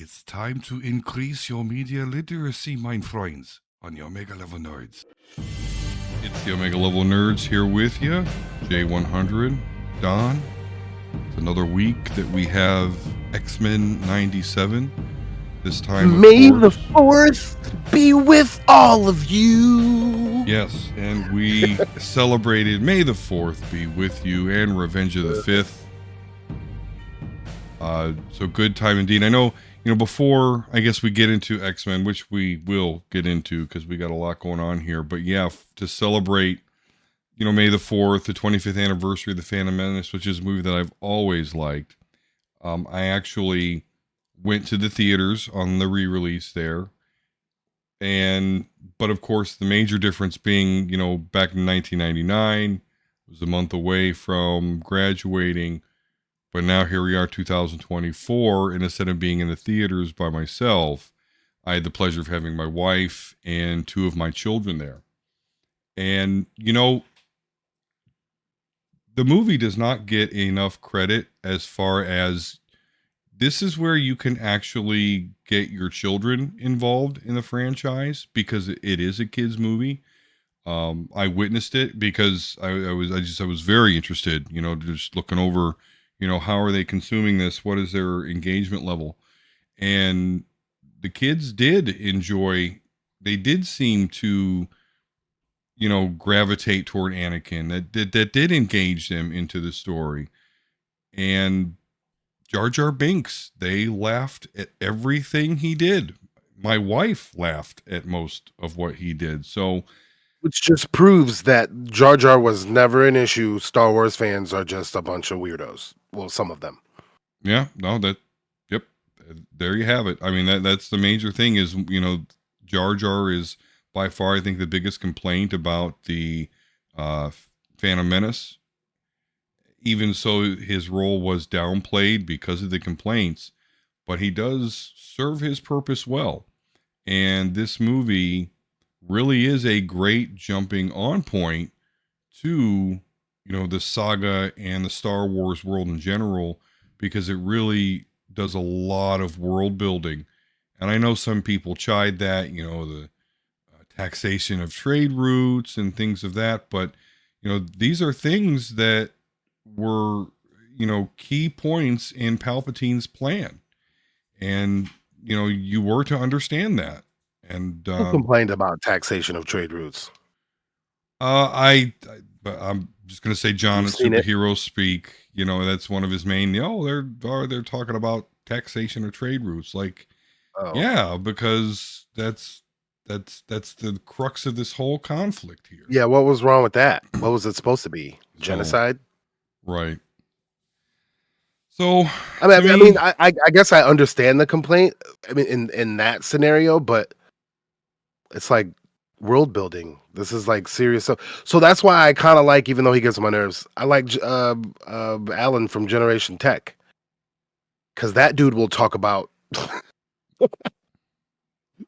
It's time to increase your media literacy, my friends, on your Omega Level Nerds. It's the Omega Level Nerds here with you, J100, Don. It's another week that we have X-Men 97. This time, May the 4th be with all of you. Yes, and we celebrated May the 4th be with you and Revenge of the 5th. So good time indeed. I know, before I guess we get into X-Men, which we will get into because we got a lot going on here. But yeah, to celebrate, May the 4th, the 25th anniversary of the Phantom Menace, which is a movie that I've always liked. I actually went to the theaters on the re-release there. But of course, the major difference being, back in 1999, it was a month away from graduating. But now here we are, 2024, and instead of being in the theaters by myself, I had the pleasure of having my wife and two of my children there. And, the movie does not get enough credit as far as this is where you can actually get your children involved in the franchise because it is a kids movie. I witnessed it because I was very interested, just looking over, how are they consuming this? What is their engagement level? And the kids did enjoy, they did seem to, gravitate toward Anakin. That did engage them into the story. And Jar Jar Binks, they laughed at everything he did. My wife laughed at most of what he did. So, which just proves that Jar Jar was never an issue. Star Wars fans are just a bunch of weirdos. Well, some of them. Yeah, no, yep. There you have it. I mean, that's the major thing is, Jar Jar is by far, I think, the biggest complaint about the Phantom Menace. Even so, his role was downplayed because of the complaints, but he does serve his purpose well. And this movie really is a great jumping on point to, the saga and the Star Wars world in general, because it really does a lot of world building. And I know some people chide that, the taxation of trade routes and things of that, but, these are things that were, key points in Palpatine's plan. And, you were to understand that. And Who complained about taxation of trade routes? But I'm just gonna say John and Superhero Speak. That's one of his main. They're talking about taxation of trade routes. Like, yeah, because that's the crux of this whole conflict here. Yeah, what was wrong with that? What was it supposed to be? Genocide? Right. So I guess I understand the complaint. I mean, in that scenario, but it's like world building. This is like serious. So that's why I kind of like, even though he gets on my nerves, I like Alan from Generation Tech, because that dude will talk about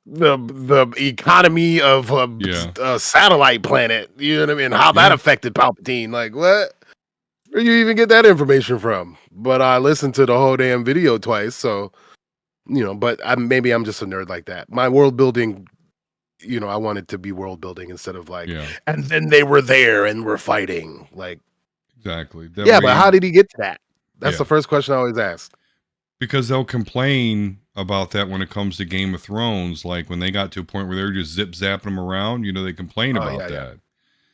the economy of a satellite planet. You know what I mean? How that affected Palpatine. Like, what? Where you even get that information from? But I listened to the whole damn video twice, so but maybe I'm just a nerd like that. My world building, I want it to be world building instead of like, and then they were there and were fighting. Like, exactly. But how did he get to that? That's the first question I always ask. Because they'll complain about that when it comes to Game of Thrones. Like when they got to a point where they're just zip zapping them around, they complain about that.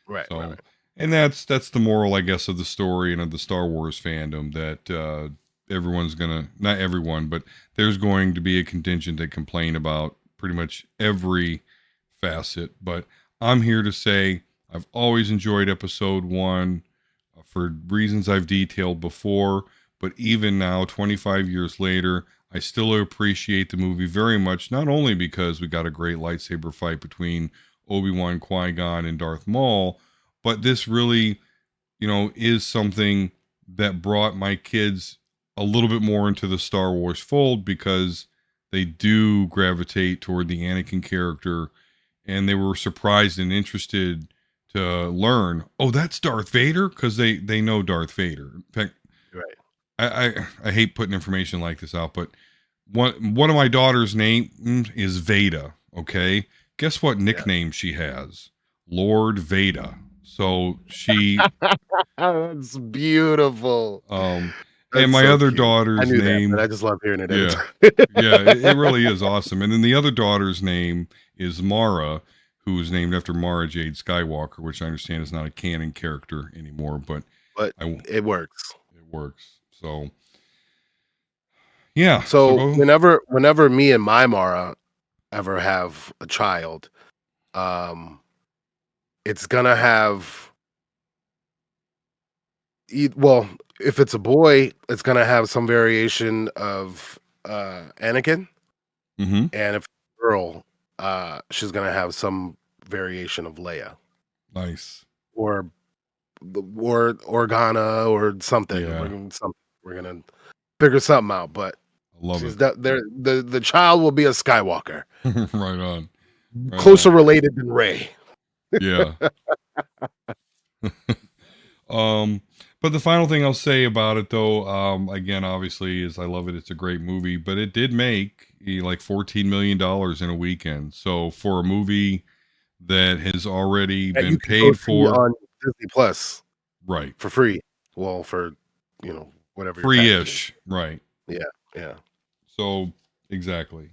Right. So, right. And that's the moral, I guess, of the story and of the Star Wars fandom, that everyone's gonna, not everyone, but there's going to be a contingent that complain about pretty much every facet. But I'm here to say I've always enjoyed episode 1 for reasons I've detailed before. But even now, 25 years later, I still appreciate the movie very much, not only because we got a great lightsaber fight between Obi-Wan, Qui-Gon, and Darth Maul, but this really, is something that brought my kids a little bit more into the Star Wars fold, because they do gravitate toward the Anakin character, and they were surprised and interested to learn, oh, that's Darth Vader, because they know Darth Vader. In fact, right. I hate putting information like this out, but one of my daughter's name is Veda. Okay, guess what Yeah. nickname she has? Lord Veda. So she That's beautiful. and That's my so other cute. I daughter's knew that, but I name, just love hearing it every yeah, time. yeah, it really is awesome. And then the other daughter's name is Mara, who is named after Mara Jade Skywalker, which I understand is not a canon character anymore, but But I it works. it works. So yeah, so So go. whenever me and my Mara ever have a child, um, it's gonna have well, if it's a boy, it's gonna have some variation of Anakin, Mm-hmm. and if it's a girl, she's gonna have some variation of Leia Nice. or Organa or something. Yeah, We're gonna figure something out, but I love it. she's there. The child will be a Skywalker, Right on. Right closer on. related than Ray. Yeah. um, but the final thing I'll say about it, though, again, obviously, is I love it. It's a great movie, but it did make like $14 million in a weekend. So for a movie that has already That you been can go paid see for, on Disney Plus right, for free. Well, for whatever your package is. free-ish, right. Yeah, yeah. So exactly.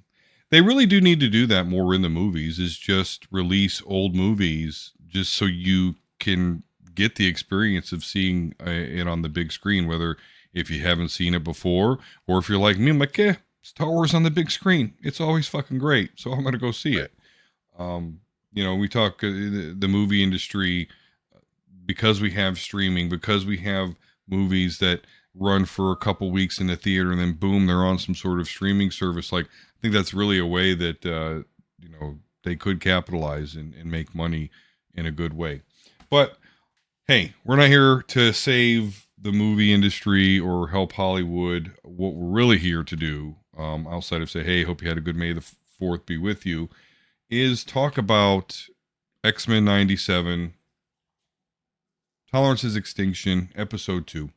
They really do need to do that more in the movies, is just release old movies just so you can get the experience of seeing it on the big screen, whether if you haven't seen it before or if you're like me, I'm like, yeah, Star Wars on the big screen. It's always fucking great. So I'm going to go see Right. it. We talk the movie industry because we have streaming, because we have movies that run for a couple weeks in the theater and then boom, they're on some sort of streaming service. Like, I think that's really a way that they could capitalize and make money in a good way. But hey, we're not here to save the movie industry or help Hollywood. What we're really here to do, outside of say, hey, hope you had a good May the 4th be with you, is talk about X-Men 97, Tolerance is Extinction, episode 2.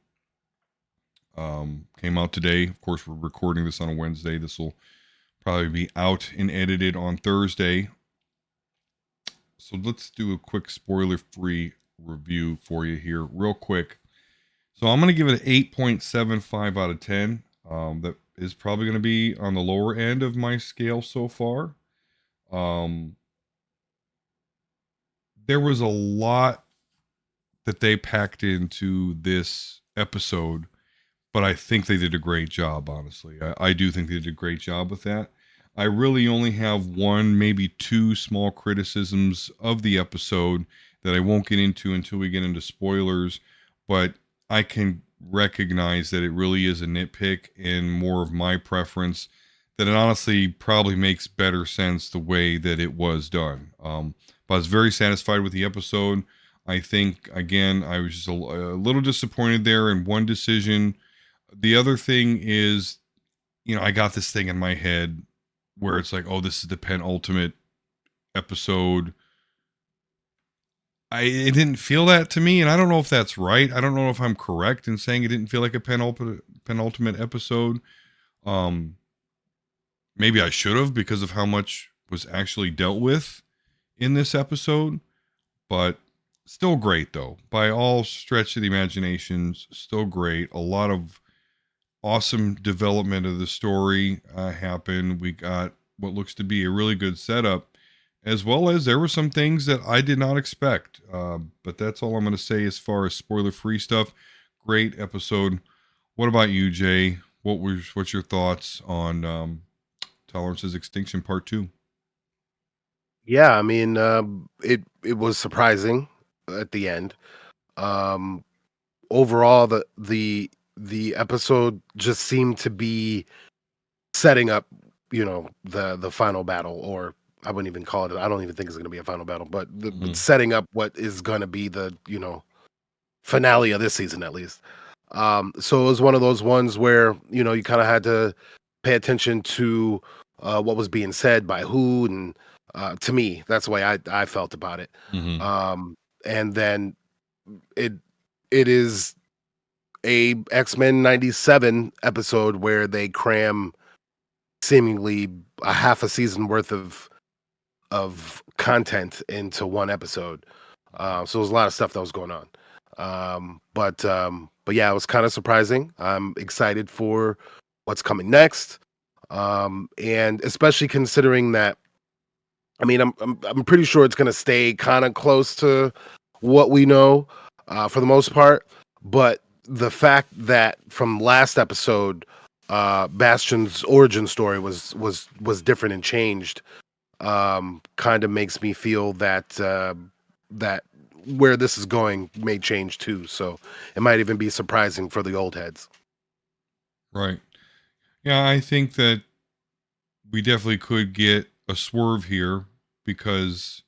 Came out today. Of course, we're recording this on a Wednesday. This will probably be out and edited on Thursday. So let's do a quick spoiler-free review for you here, real quick. So I'm going to give it an 8.75 out of 10. That is probably going to be on the lower end of my scale so far. There was a lot that they packed into this episode, but I think they did a great job, honestly. I do think they did a great job with that. I really only have one, maybe two small criticisms of the episode that I won't get into until we get into spoilers, but I can recognize that it really is a nitpick and more of my preference, that it honestly probably makes better sense the way that it was done. But I was very satisfied with the episode. I think, again, I was just a little disappointed there in one decision. The other thing is, I got this thing in my head where it's like, oh, this is the penultimate episode. It didn't feel that to me, and I don't know if that's right. I don't know if I'm correct in saying it didn't feel like a penultimate episode. Um, Maybe I should have, because of how much was actually dealt with in this episode, but still great though. By all stretch of the imaginations, still great. A lot of awesome development of the story happened. We got what looks to be a really good setup, as well as there were some things that I did not expect. But that's all I'm going to say as far as spoiler free stuff. Great episode. What about you, Jay? What's your thoughts on Tolerance's Extinction Part 2? Yeah, I mean, it was surprising at the end. Um, Overall, the episode just seemed to be setting up, the final battle, or I wouldn't even call it. I don't even think it's going to be a final battle, but Mm-hmm. setting up what is going to be the finale of this season at least. So it was one of those ones where you kind of had to pay attention to what was being said by who, and to me, that's the way I felt about it. Mm-hmm. And then it it is a X-Men 97 episode where they cram seemingly a half a season worth of content into one episode. So there's a lot of stuff that was going on. But yeah, it was kind of surprising. I'm excited for what's coming next. And especially considering that, I mean, I'm pretty sure it's going to stay kind of close to what we know for the most part. But the fact that from last episode, Bastion's origin story was different and changed, kind of makes me feel that that where this is going may change too. So it might even be surprising for the old heads. Right. Yeah, I think that we definitely could get a swerve here because,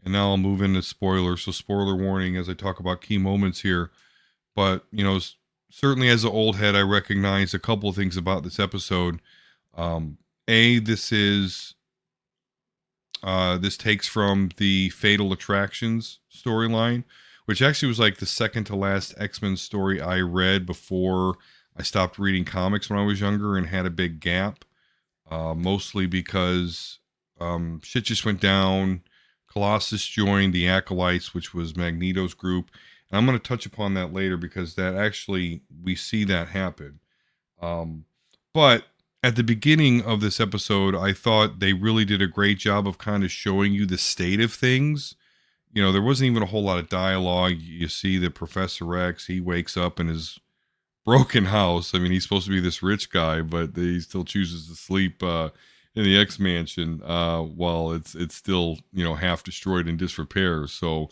and now I'll move into spoilers. So, spoiler warning as I talk about key moments here. But, certainly as an old head, I recognize a couple of things about this episode. This is, this takes from the Fatal Attractions storyline, which actually was like the second to last X-Men story I read before I stopped reading comics when I was younger and had a big gap. Mostly because shit just went down. Colossus joined the Acolytes, which was Magneto's group. And I'm going to touch upon that later because that actually, we see that happen. But at the beginning of this episode, I thought they really did a great job of kind of showing you the state of things. There wasn't even a whole lot of dialogue. You see that Professor X, he wakes up in his broken house. I mean, he's supposed to be this rich guy, but he still chooses to sleep in the X mansion while it's still half destroyed in disrepair. So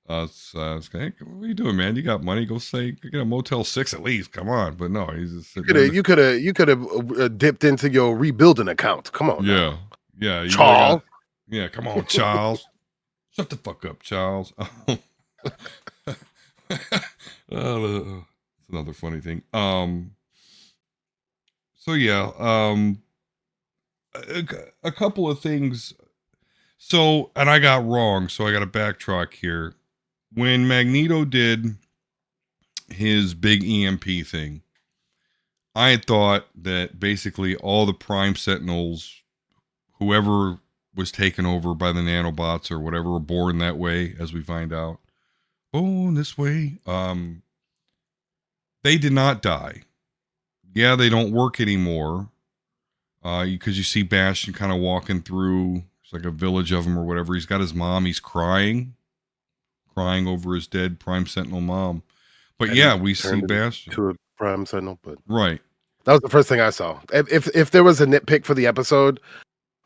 it's like, hey, what are you doing, man? You got money? Go get a Motel 6 at least. Come on. But no, he's just sitting there. You could have dipped into your rebuilding account. Come on, yeah, now. Yeah. Charles. Yeah, come on, Charles. Shut the fuck up, Charles. It's another funny thing. So yeah, a couple of things. So, and I got wrong, so I got to backtrack here. When Magneto did his big EMP thing, I had thought that basically all the Prime Sentinels, whoever was taken over by the nanobots or whatever, were born that way, as we find out. Oh, this way. They did not die. Yeah, they don't work anymore. Because you see Bastion kind of walking through. It's like a village of them or whatever. He's got his mom. He's crying over his dead Prime Sentinel mom. But and yeah, we see Bastion to a Prime Sentinel. But right, that was the first thing I saw. If there was a nitpick for the episode,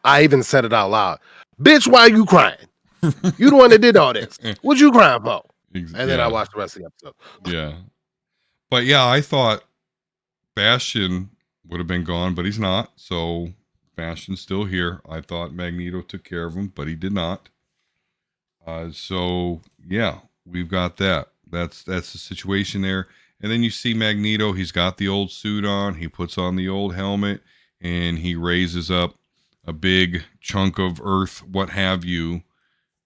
I even said it out loud. Bitch, why are you crying? You the one that did all this. What you crying for? And then I watched the rest of the episode. Yeah. But yeah, I thought Bastion would have been gone, but he's not. So Bastion's still here. I thought Magneto took care of him, but he did not. So yeah, we've got that. That's the situation there. And then you see Magneto. He's got the old suit on. He puts on the old helmet, and he raises up a big chunk of Earth, what have you.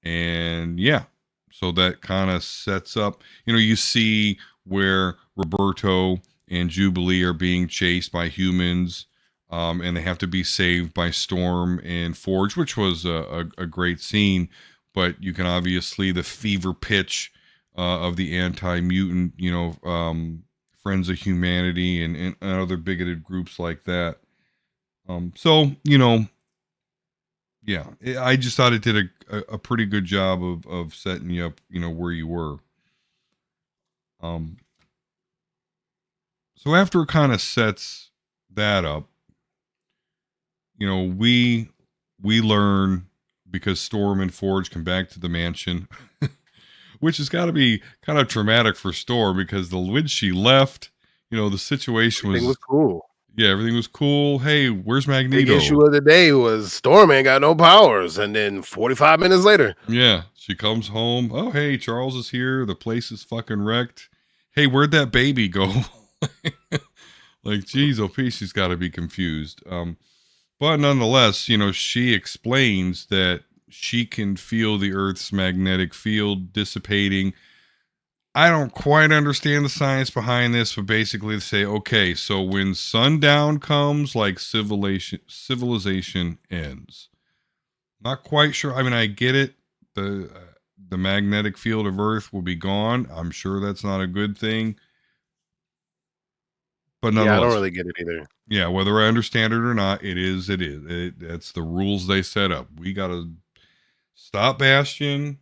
And yeah, so that kind of sets up. You see where Roberto and Jubilee are being chased by humans, and they have to be saved by Storm and Forge, which was a great scene. But you can obviously the fever pitch of the anti-mutant, Friends of Humanity and other bigoted groups like that. So yeah, I just thought it did a pretty good job of setting you up, where you were. So after it kind of sets that up, we learn because Storm and Forge come back to the mansion, which has got to be kind of traumatic for Storm because when she left, the situation was cool. Yeah, everything was cool. Hey, where's Magneto? The issue of the day was Storm ain't got no powers, and then 45 minutes later, yeah, she comes home. Oh, hey, Charles is here. The place is fucking wrecked. Hey, where'd that baby go? Like, geez, she's got to be confused. But nonetheless, she explains that she can feel the Earth's magnetic field dissipating. I don't quite understand the science behind this, but basically they say, okay, so when sundown comes, like civilization ends. Not quite sure. I mean, I get it. The magnetic field of Earth will be gone. I'm sure that's not a good thing, but Yeah, I don't nonetheless, really get it either. yeah, whether I understand it or not, it is. It is. That's the rules they set up. We got to stop Bastion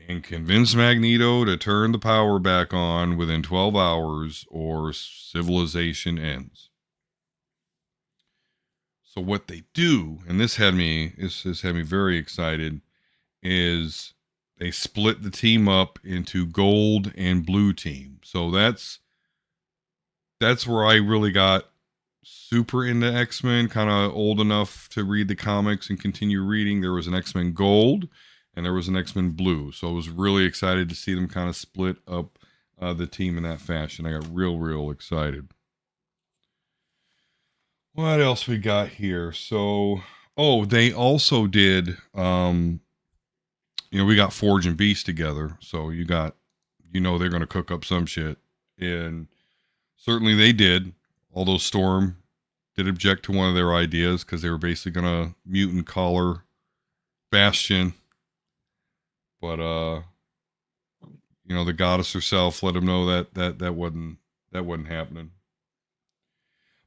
and convince Magneto to turn the power back on within 12 hours, or civilization ends. So what they do, and this had me very excited, is they split the team up into gold and blue team. So that's where I really got super into X-Men, kind of old enough to read the comics and continue reading. There was an X-Men Gold and there was an X-Men Blue. So I was really excited to see them kind of split up the team in that fashion. I got real excited. What else we got here? So, oh, they also did we got Forge and Beast together. So they're going to cook up some shit. And certainly they did. Although Storm did object to one of their ideas because they were basically going to mutant collar Bastion. But, the goddess herself let them know that wasn't happening.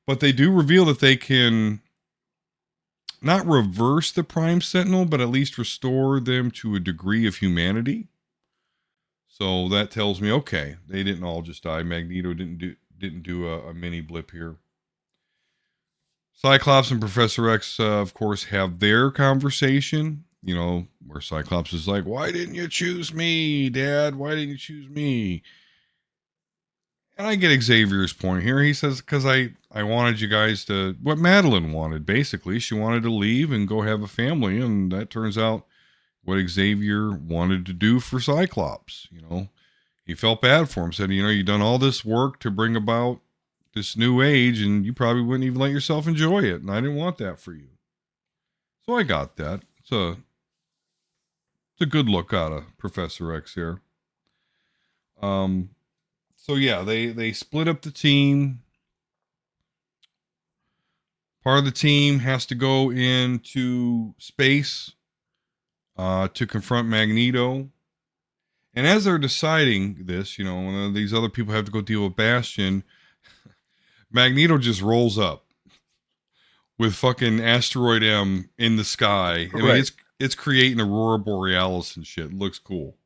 But they do reveal that they can not reverse the Prime Sentinel, but at least restore them to a degree of humanity. So that tells me, okay, they didn't all just die. Magneto didn't do a mini blip here. Cyclops and Professor X, of course, have their conversation. Where Cyclops is like, "Why didn't you choose me, Dad? Why didn't you choose me?" And I get Xavier's point here. He says, "Because I wanted you guys to what Madeline wanted. Basically, she wanted to leave and go have a family, and that turns out what Xavier wanted to do for Cyclops. He felt bad for him. Said, you've done all this work to bring about this new age, and you probably wouldn't even let yourself enjoy it. And I didn't want that for you. So I got that. It's a good look out of Professor X here. So yeah, they split up the team. Part of the team has to go into space to confront Magneto. And as they're deciding this, when these other people have to go deal with Bastion, Magneto just rolls up with fucking Asteroid M in the sky. I mean, it's creating Aurora Borealis and shit. It looks cool.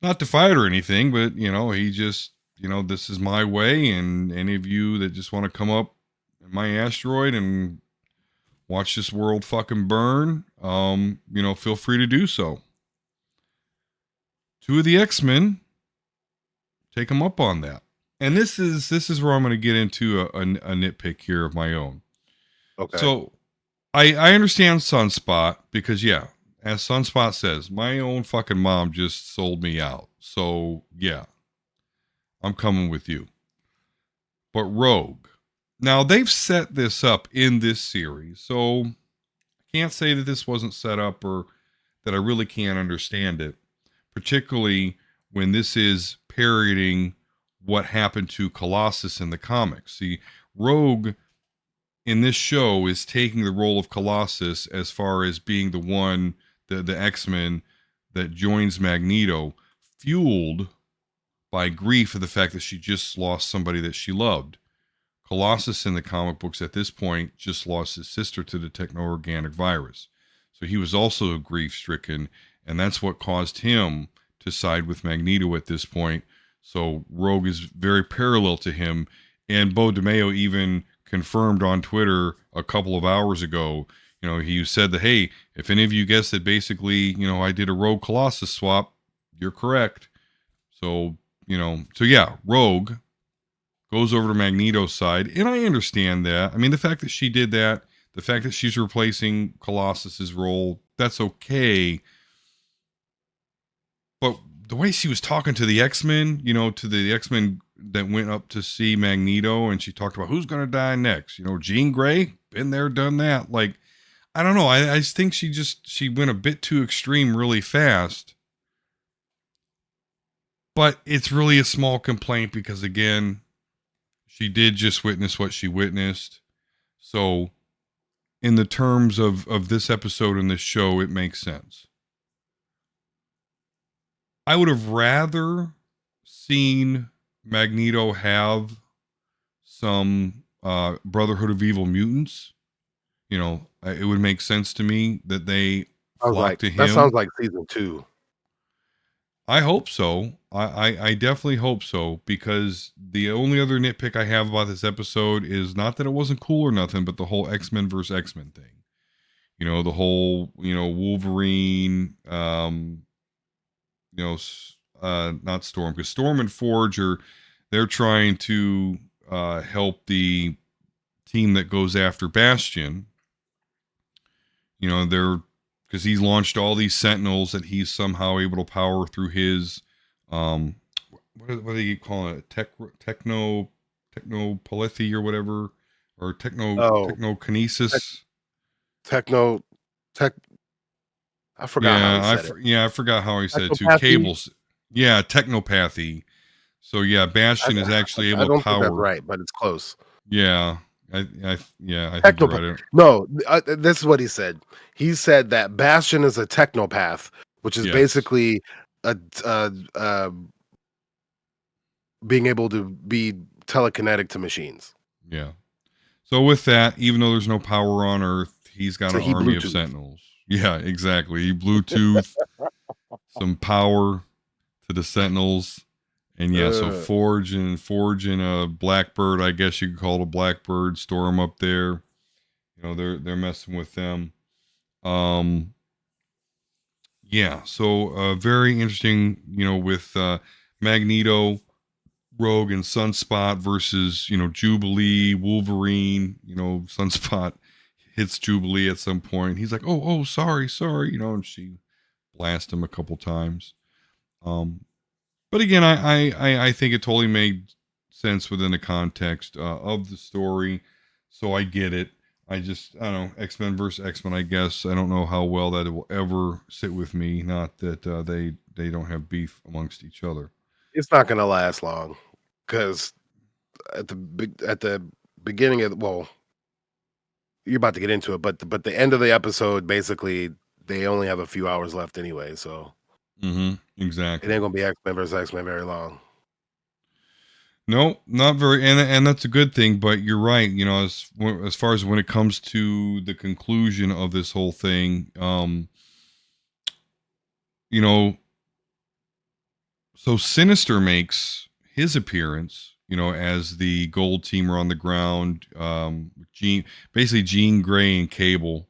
Not to fight or anything, but he just, this is my way, and any of you that just want to come up in my asteroid and watch this world fucking burn, feel free to do so. Two of the X-Men take him up on that. And this is where I'm going to get into a nitpick here of my own. Okay. So I understand Sunspot because, yeah, as Sunspot says, my own fucking mom just sold me out. So, yeah, I'm coming with you. But Rogue. Now, they've set this up in this series, so I can't say that this wasn't set up or that I really can't understand it, particularly when this is parodying what happened to Colossus in the comics. See, Rogue in this show is taking the role of Colossus as far as being the one, the X-Men that joins Magneto, fueled by grief of the fact that she just lost somebody that she loved. Colossus in the comic books at this point just lost his sister to the techno-organic virus. So he was also grief-stricken, and that's what caused him to side with Magneto at this point. So Rogue is very parallel to him, and Bo DeMeo even confirmed on Twitter a couple of hours ago, he said that, hey, if any of you guessed that basically, I did a Rogue Colossus swap, you're correct. So, so yeah, Rogue goes over to Magneto's side, and I understand that. I mean, the fact that she did that, the fact that she's replacing Colossus's role, that's okay. But the way she was talking to the X-Men, to the X-Men that went up to see Magneto, and she talked about who's going to die next. Jean Grey, been there, done that. Like, I don't know. I think she went a bit too extreme really fast. But it's really a small complaint because, again, she did just witness what she witnessed. So, in the terms of this episode and this show, it makes sense. I would have rather seen Magneto have some Brotherhood of Evil Mutants. It would make sense to me that they flock to that sounds him. like season 2. I hope so. I definitely hope so, because the only other nitpick I have about this episode is not that it wasn't cool or nothing, but the whole X-Men versus X-Men thing. The whole, Wolverine, not Storm, because Storm and Forge they're trying to help the team that goes after Bastion. They're because he's launched all these Sentinels that he's somehow able to power through his what do you call it? Technopalethy or whatever, or technokinesis. Techno tech I forgot how he said it. I forgot how he said it too. Technopathy? Cables. Yeah, technopathy. So yeah, Bastion is actually I able to don't think that's power. right, but it's close. Yeah, I think you're right. No, this is what he said. He said that Bastion is a technopath, which is basically a being able to be telekinetic to machines. Yeah. So with that, even though there's no power on Earth, he's got an army of Sentinels. Yeah, exactly. He Bluetooth some power to the Sentinels. And yeah, so Forge and a Blackbird, I guess you could call it a Blackbird, store them up there. They're messing with them. Yeah, so very interesting, with Magneto, Rogue, and Sunspot versus, Jubilee, Wolverine. Sunspot hits Jubilee at some point. He's like, oh, sorry, and she blasts him a couple times. But again, I think it totally made sense within the context of the story, so I get it. I don't know, X-Men versus X-Men, I guess. I don't know how well that it will ever sit with me. Not that they don't have beef amongst each other. It's not going to last long, because at the beginning of you're about to get into it, but the end of the episode, basically, they only have a few hours left anyway, so exactly. It ain't gonna be X-Men versus X-Men very long. No, not very, and that's a good thing. But you're right. As far as when it comes to the conclusion of this whole thing, so Sinister makes his appearance, as the gold teamer on the ground, Jean Grey and Cable.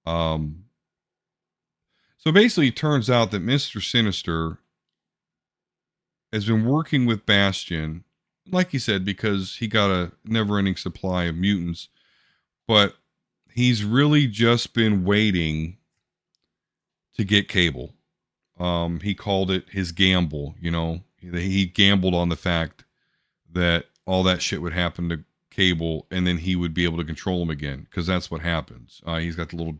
So basically, it turns out that Mr. Sinister has been working with Bastion, like he said, because he got a never-ending supply of mutants, but he's really just been waiting to get Cable. He called it his gamble. He gambled on the fact that all that shit would happen to Cable, and then he would be able to control him again, because that's what happens. He's got the little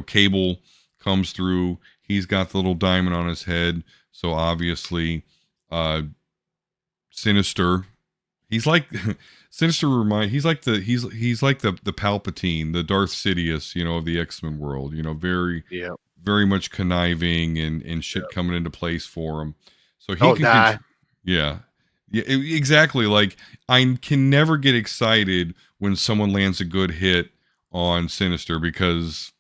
Cable comes through. He's got the little diamond on his head, so obviously, Sinister. He's like Sinister. He's like the Palpatine, the Darth Sidious, of the X-Men world. Very much conniving and shit coming into place for him. So he Don't die. Yeah, exactly. Like, I can never get excited when someone lands a good hit on Sinister, because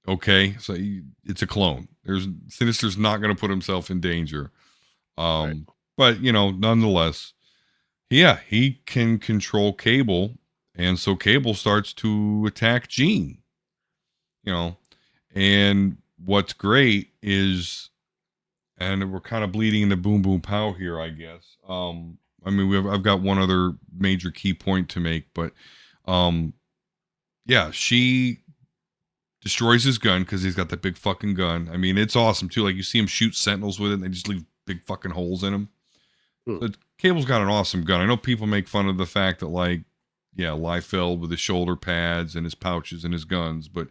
okay, so it's a clone. Sinister's not going to put himself in danger. Right. But nonetheless, yeah, he can control Cable, and so Cable starts to attack Jean. And what's great is, and we're kind of bleeding into boom boom pow here, I guess. I've got one other major key point to make, but yeah, she destroys his gun because he's got that big fucking gun. It's awesome too. Like, you see him shoot Sentinels with it, and they just leave big fucking holes in him. But Cable's got an awesome gun. I know people make fun of the fact that, like, yeah, Liefeld with his shoulder pads and his pouches and his guns, but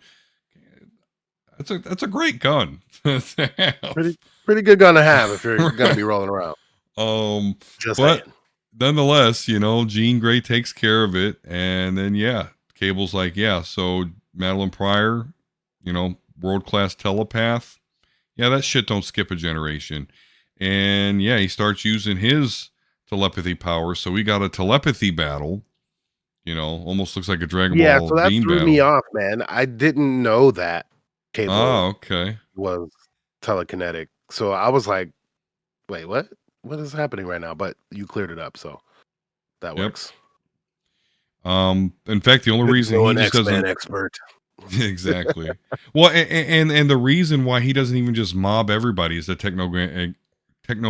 That's a great gun to have. Pretty good gun to have if you're gonna Right. be rolling around. Um, Just but saying. nonetheless, Jean Grey takes care of it, and then yeah, Cable's like, yeah, so Madeline Pryor, world class telepath. Yeah, that shit don't skip a generation. And yeah, he starts using his telepathy power. So we got a telepathy battle. Almost looks like a Dragon Yeah, Ball so that beam threw me battle. off, man. I didn't know that Ah, Cable okay. was telekinetic. So I was like, wait, what? What is happening right now? But you cleared it up, so that Yep. works. In fact, the only Good to reason know he an just X-Men doesn't expert. exactly. Well, and the reason why he doesn't even just mob everybody is the techno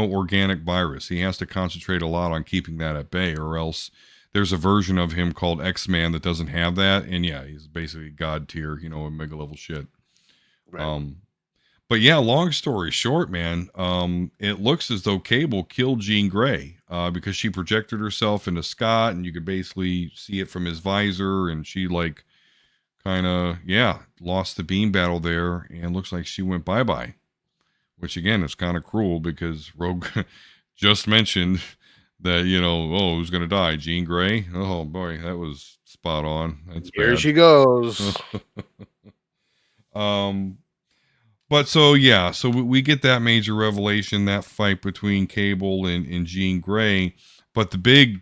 organic virus. He has to concentrate a lot on keeping that at bay, or else there's a version of him called X-Man that doesn't have that, and yeah, he's basically god tier, mega level shit. Right. Um, but yeah, long story short, man, it looks as though Cable killed Jean Grey because she projected herself into Scott, and you could basically see it from his visor, and she like kind of lost the beam battle there, and looks like she went bye bye. Which again is kind of cruel because Rogue just mentioned that who's gonna die? Jean Grey. Oh boy, that was spot on. That's Here bad. she goes. um But so yeah, so we get that major revelation, that fight between Cable and Jean Grey. But the big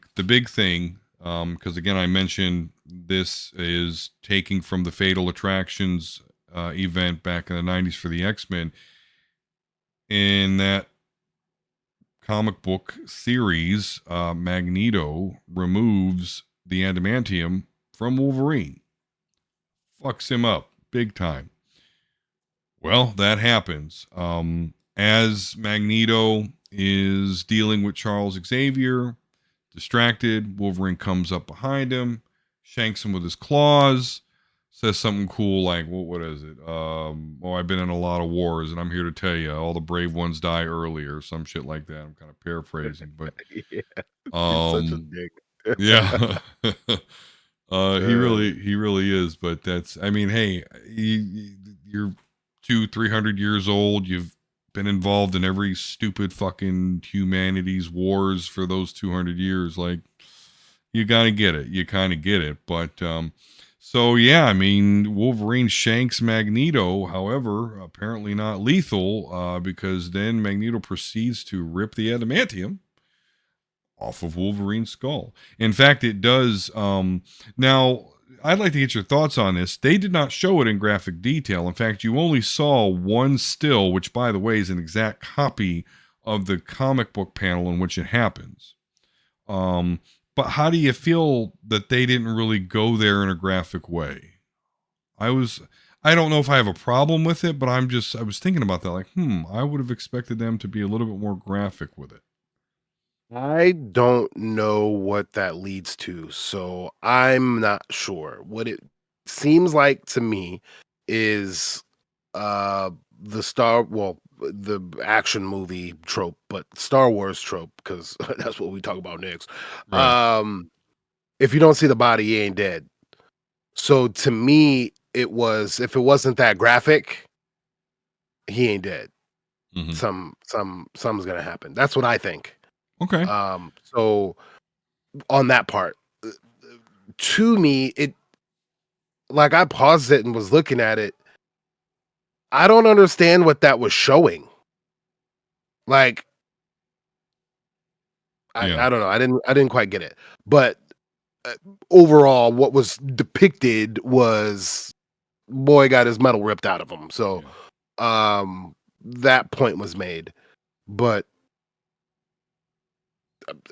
thing, because again I mentioned this is taking from the Fatal Attractions event back in the '90s for the X-Men. In that comic book series, Magneto removes the adamantium from Wolverine, fucks him up big time. Well, that happens. As Magneto is dealing with Charles Xavier, distracted, Wolverine comes up behind him, shanks him with his claws, says something cool like, what is it? I've been in a lot of wars, and I'm here to tell you, all the brave ones die early, or some shit like that. I'm kind of paraphrasing, but Yeah, he's such a um, dick. yeah. He Uh, really is. But that's, I mean, hey, you're 200-300 years old. You've been involved in every stupid fucking humanities wars for those 200 years. Like, you gotta get it. You kind of get it. But so yeah, I mean, Wolverine shanks Magneto. However, apparently not lethal, because then Magneto proceeds to rip the adamantium off of Wolverine's skull. In fact, it does. Now, I'd like to get your thoughts on this. They did not show it in graphic detail. In fact, you only saw one still, which, by the way, is an exact copy of the comic book panel in which it happens. Um, but how do you feel that they didn't really go there in a graphic way? I was. I don't know if I have a problem with it, but I was thinking about that. Like, I would have expected them to be a little bit more graphic with it. I don't know what that leads to, so I'm not sure. What it seems like to me is uh the action movie trope, but Star Wars trope, because that's what we talk about next. Right. If you don't see the body, he ain't dead. So to me, if it wasn't that graphic, he ain't dead. Hmm. Something's gonna happen. That's what I think. Okay. So on that part, to me, it like I paused it and was looking at it. I don't understand what that was showing. Like, Yeah. I don't know. I didn't quite get it. But uh, overall, what was depicted was boy got his metal ripped out of him. So Yeah. that point was made. But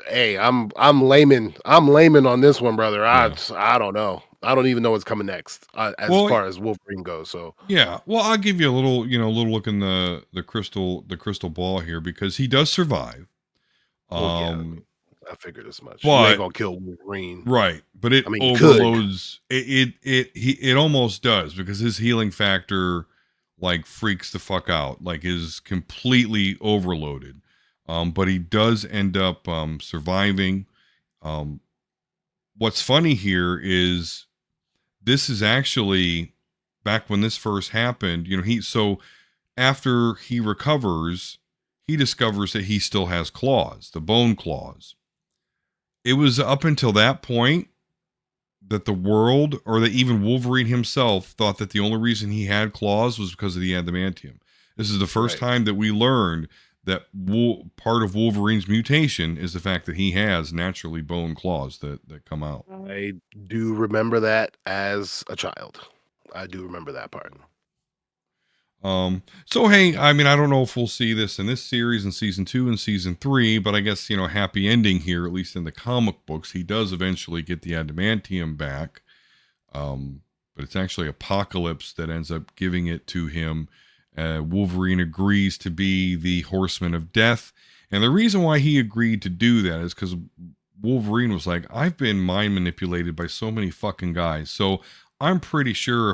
hey, I'm layman on this one, brother. Yeah. I don't know. I don't even know what's coming next as Well, far as Wolverine goes. So yeah. Well, I'll give you a little, little look in the crystal ball here because he does survive. well, yeah, Um, I figured as much. You ain't but gonna kill Wolverine. right, but it I mean, you could. overloads. It almost does because his healing factor like freaks the fuck out. Like is completely overloaded. But he does end up surviving. Um, what's funny here is this is actually back when this first happened, so after he recovers, he discovers that he still has claws, the bone claws. It was up until that point that the world, or that even Wolverine himself, thought that the only reason he had claws was because of the adamantium. This is the first time that we learned that part of Wolverine's mutation is the fact that he has naturally bone claws that come out. I do remember that as a child. I do remember that part. So hey, I mean, I don't know if we'll see this in this series in season 2 and season 3, but I guess, happy ending here, at least in the comic books. He does eventually get the adamantium back. But it's actually Apocalypse that ends up giving it to him. Wolverine agrees to be the Horseman of Death. And the reason why he agreed to do that is because Wolverine was like, I've been mind manipulated by so many fucking guys. So I'm pretty sure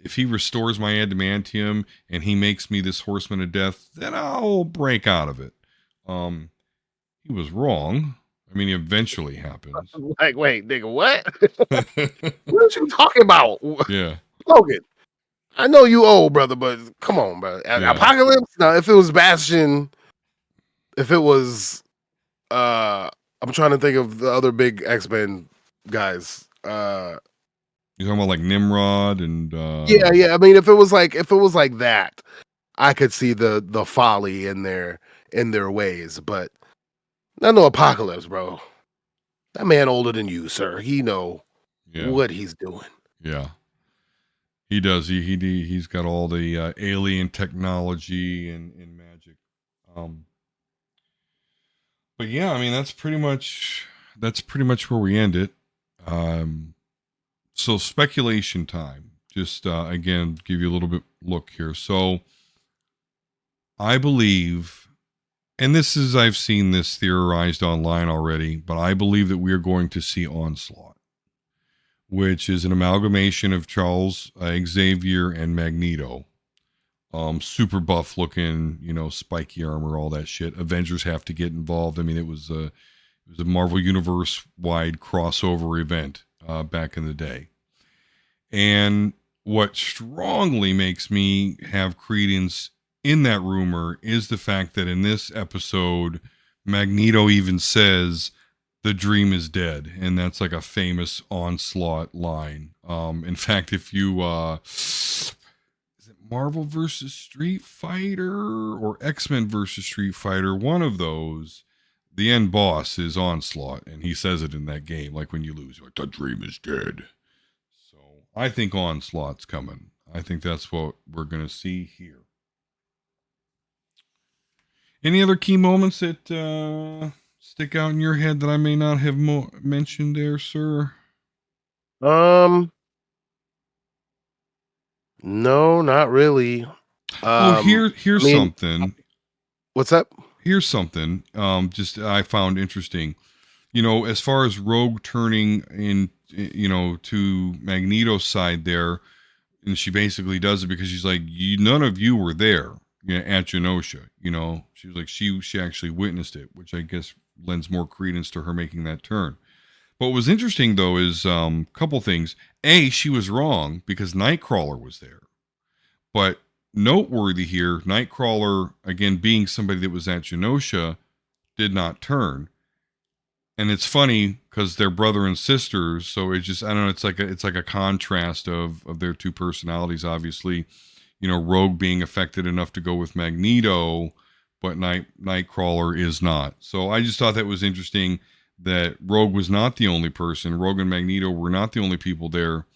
if he restores my adamantium and he makes me this Horseman of Death, then I'll break out of it. He was wrong. I mean, it eventually happens. Like, wait, nigga, what? What are you talking about? Yeah. Logan, I know you old, brother, but come on, bro. Yeah. Apocalypse? Now, if it was Bastion, if it was, I'm trying to think of the other big X-Men guys. You're talking about like Nimrod and yeah. I mean, if it was like that, I could see the folly in their ways, but not no Apocalypse, bro. That man older than you, sir. He know what he's doing. Yeah, he does. He's got all the alien technology and magic. But yeah, I mean that's pretty much where we end it. So speculation time. Just again, give you a little bit look here. So I believe, and I've seen this theorized online already, but I believe that we are going to see Onslaught, which is an amalgamation of Charles Xavier and Magneto. Super buff looking, spiky armor, all that shit. Avengers have to get involved. I mean, it was a Marvel Universe wide crossover event back in the day. And what strongly makes me have credence in that rumor is the fact that in this episode, Magneto even says the dream is dead, and that's like a famous Onslaught line. In fact, if you is it Marvel versus Street Fighter or X-Men versus Street Fighter, one of those, the end boss is Onslaught, and he says it in that game, like when you lose, you're like, the dream is dead. So I think Onslaught's coming. I think that's what we're gonna see here. Any other key moments that stick out in your head that I may not have mentioned there, sir? No, not really. Here's something. What's up? Here's something. Just I found interesting. As far as Rogue turning in, to Magneto's side there, and she basically does it because she's like, none of you were there, at Genosha. She was like, she actually witnessed it, which I guess lends more credence to her making that turn. But what was interesting though is a couple things. A, she was wrong because Nightcrawler was there. But noteworthy here, Nightcrawler, again, being somebody that was at Genosha, did not turn. And it's funny because they're brother and sisters, so it's just, I don't know, it's like a contrast of their two personalities. Obviously, Rogue being affected enough to go with Magneto, but Nightcrawler is not. So I just thought that was interesting that Rogue was not the only person. Rogue and Magneto were not the only people there.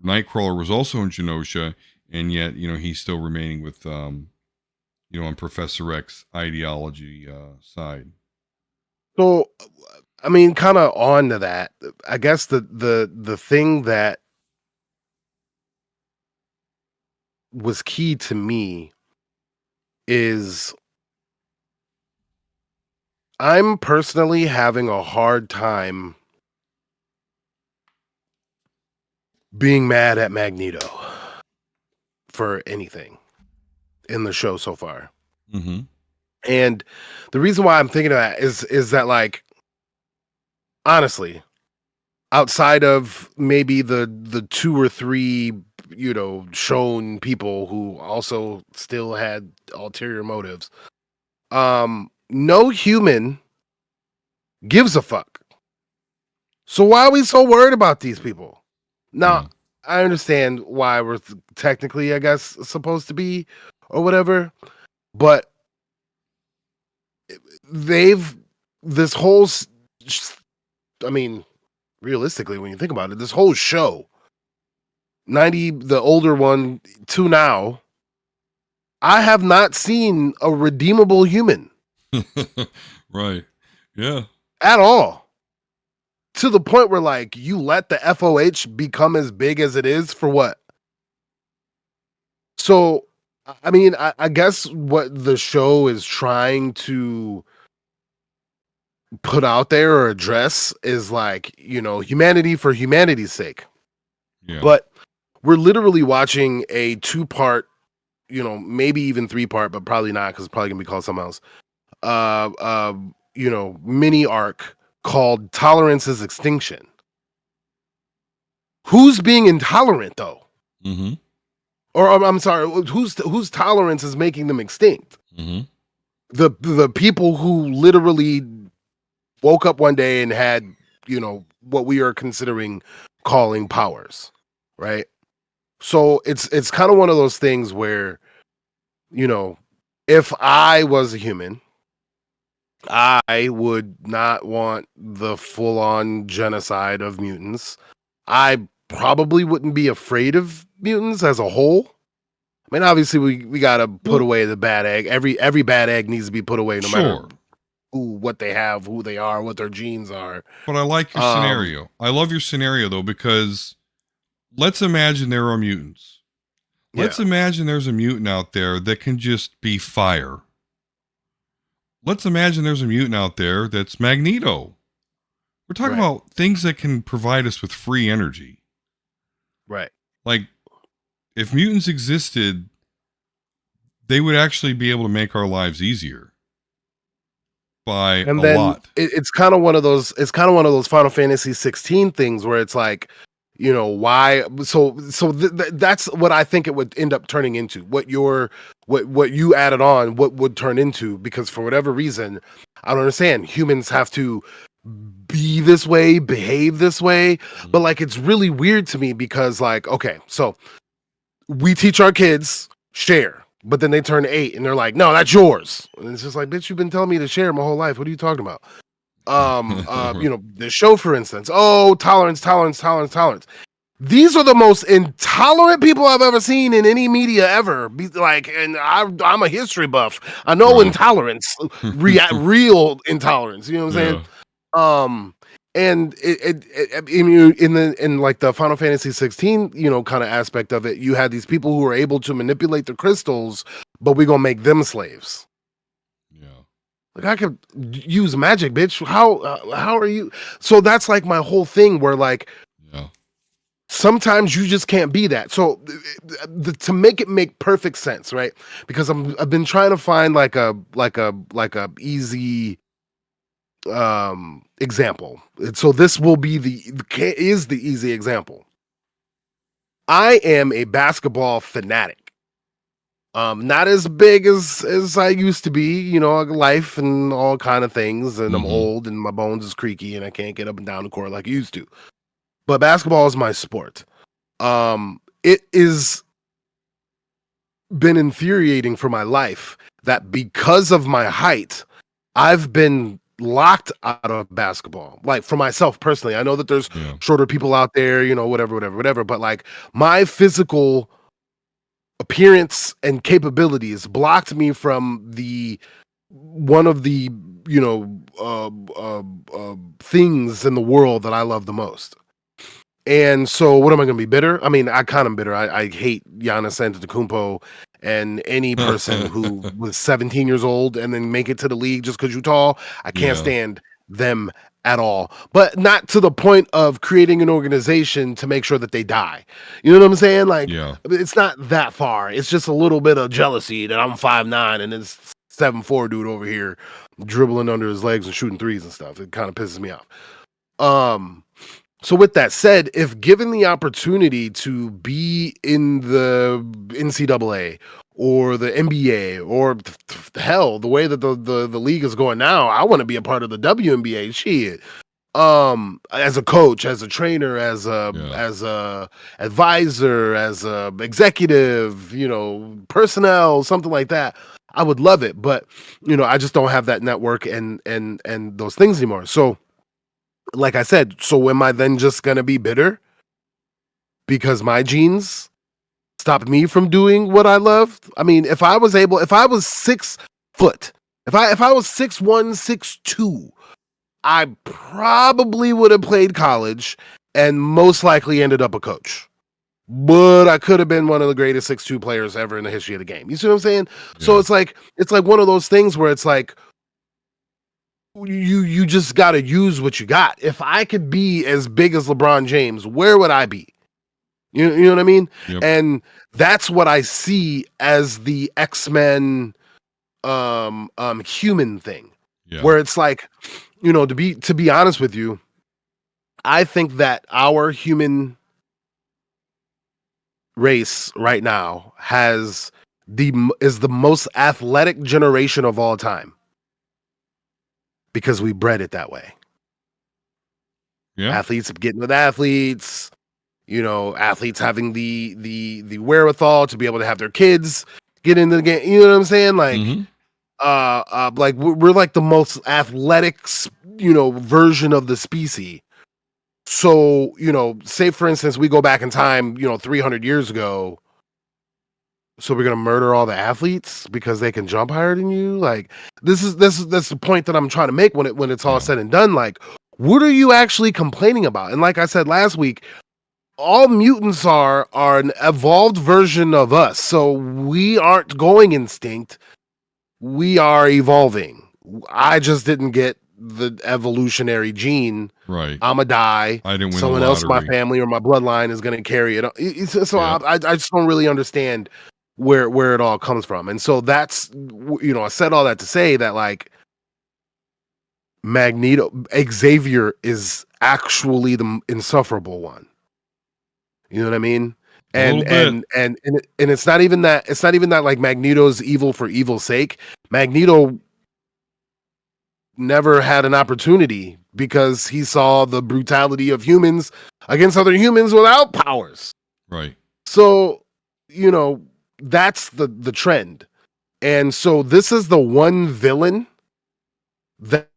Nightcrawler was also in Genosha, and yet, he's still remaining with, on Professor X ideology side. So, I mean, kind of on to that, I guess the thing that was key to me is I'm personally having a hard time being mad at Magneto for anything in the show so far. Mm-hmm. And the reason why I'm thinking of that is that, like, honestly, outside of maybe the 2 or 3, shown people who also still had ulterior motives, no human gives a fuck. So why are we so worried about these people? Now, Yeah. I understand why we're technically, I guess, supposed to be or whatever, but they've this whole I mean, realistically, when you think about it, this whole show, 90, the older one to now, I have not seen a redeemable human Right. Yeah. at all. To the point where, like, you let the FOH become as big as it is for what? So, I mean, I guess what the show is trying to put out there or address is like, humanity for humanity's sake. Yeah. But we're literally watching a 2-part, maybe even 3-part, but probably not because it's probably gonna be called something else. Uh, uh, mini arc called Tolerance is Extinction. Who's being intolerant though? Mm-hmm. Or I'm sorry, whose tolerance is making them extinct? Mm-hmm. The people who literally woke up one day and had, what we are considering calling powers, right? So it's kind of one of those things where, you know, if I was a human, I would not want the full-on genocide of mutants. I probably wouldn't be afraid of mutants as a whole. I mean, obviously we gotta put Well, away the bad egg. Every bad egg needs to be put away, no matter sure. what they have, who they are, what their genes are. But I like your Um, scenario. I love your scenario though, because let's imagine there are mutants. yeah, Let's imagine there's a mutant out there that can just be fire. Let's imagine there's a mutant out there that's Magneto. We're talking right, about things that can provide us with free energy. right. Like, if mutants existed, they would actually be able to make our lives easier by And a then lot. it's kind of one of those. It's kind of one of those Final Fantasy 16 things where it's like, why? So that's what I think it would end up turning into. What you added on, what would turn into? Because for whatever reason, I don't understand. Humans have to be this way, behave this way, but like it's really weird to me because like, okay, so we teach our kids share, but then they turn 8 and they're like, no, that's yours. And it's just like, bitch, you've been telling me to share my whole life. What are you talking about? The show, for instance, oh, tolerance, tolerance, tolerance, tolerance. These are the most intolerant people I've ever seen in any media ever. And I'm a history buff. I know Right. intolerance, real intolerance. You know what I'm saying? Yeah. Um, and in like the Final Fantasy 16, kind of aspect of it, you had these people who were able to manipulate the crystals, but we're gonna make them slaves. Yeah. Like I could use magic, bitch. How are you? So that's like my whole thing where like Yeah. sometimes you just can't be that. So to make it make perfect sense, right? Because I've been trying to find like a easy example. So this will be the easy example. I am a basketball fanatic. Not as big as I used to be, life and all kind of things, and I'm Mm-hmm. old and my bones is creaky and I can't get up and down the court like I used to. But basketball is my sport. It is been infuriating for my life that because of my height, I've been locked out of basketball. Like for myself personally, I know that there's Yeah. shorter people out there, whatever, whatever, whatever. But like my physical appearance and capabilities blocked me from the one of the things in the world that I love the most. And so, what am I going to be bitter? I mean, I kind of bitter. I hate Giannis Antetokounmpo and any person who was 17 years old and then make it to the league just because you're tall. I can't Yeah. stand them at all. But not to the point of creating an organization to make sure that they die. You know what I'm saying? Like, Yeah. it's not that far. It's just a little bit of jealousy that I'm 5'9" and this 7'4" dude over here dribbling under his legs and shooting threes and stuff. It kind of pisses me off. Um, So with that said, if given the opportunity to be in the NCAA or the NBA or hell, the way that the league is going now, I want to be a part of the WNBA. Shit. As a coach, as a trainer, as a advisor, as a executive, personnel, something like that, I would love it. But I just don't have that network and those things anymore. So like I said, so am I then just gonna be bitter because my genes stopped me from doing what I loved? I mean, if I was 6 foot, if I was 6'1", 6'2", I probably would have played college and most likely ended up a coach. But I could have been one of the greatest 6'2" players ever in the history of the game. You see what I'm saying? Yeah. So it's like one of those things where it's like you just got to use what you got. If I could be as big as LeBron James, where would I be? You know what I mean? Yep. And that's what I see as the X-Men human thing. Yeah. Where it's like, to be honest with you, I think that our human race right now is the most athletic generation of all time because we bred it that way. Yeah. Athletes getting with athletes, athletes having the wherewithal to be able to have their kids get into the game. You know what I'm saying? Like, like we're like the most athletic, version of the species. So, say for instance, we go back in time, 300 years ago. So we're gonna murder all the athletes because they can jump higher than you. Like, that's the point that I'm trying to make when it's all said and done. Like, what are you actually complaining about? And like I said last week, all mutants are an evolved version of us. So we aren't going extinct. We are evolving. I just didn't get the evolutionary gene. Right. I'ma die. I didn't win Someone the else in my lottery. family or my bloodline is gonna carry it. So Yep. I just don't really understand where it all comes from. And so that's I said all that to say that like Magneto Xavier is actually the insufferable one. You know what I mean? A little bit. And it's not even that like Magneto's evil for evil's sake. Magneto never had an opportunity because he saw the brutality of humans against other humans without powers. Right. So, that's the trend. And so this is the one villain that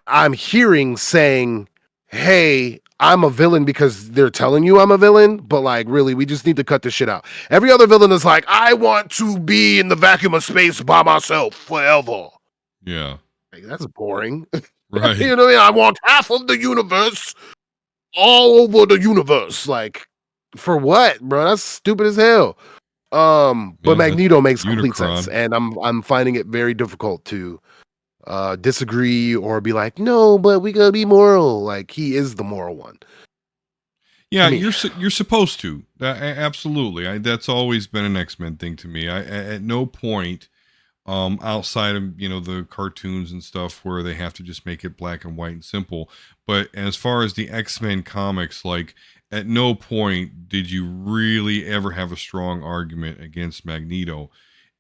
I'm hearing saying, "Hey, I'm a villain because they're telling you I'm a villain, but like really we just need to cut this shit out." Every other villain is like, "I want to be in the vacuum of space by myself forever." Yeah. Like, that's boring. Right. You know what I mean? I want half of the universe all over the universe. Like, for what, bro? That's stupid as hell. But Magneto makes complete sense, and I'm finding it very difficult to disagree or be like, no, but we gotta be moral. Like, he is the moral one. Yeah, you're supposed to. Absolutely. That's always been an X-Men thing to me. I at no point outside of the cartoons and stuff where they have to just make it black and white and simple, but as far as the X-Men comics, like at no point did you really ever have a strong argument against Magneto.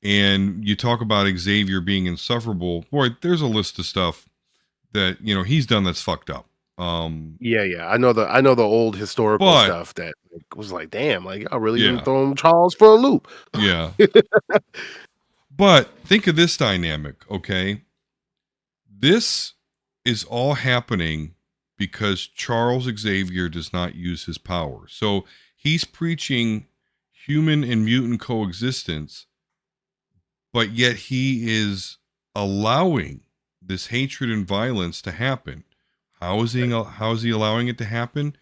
And you talk about Xavier being insufferable. Boy, there's a list of stuff that he's done that's fucked up. Yeah. I know the old historical stuff that was like, damn, like I really been throwing Charles for a loop. Yeah. But think of this dynamic, okay? This is all happening because Charles Xavier does not use his power. So he's preaching human and mutant coexistence, but yet he is allowing this hatred and violence to happen. How is he allowing it to happen?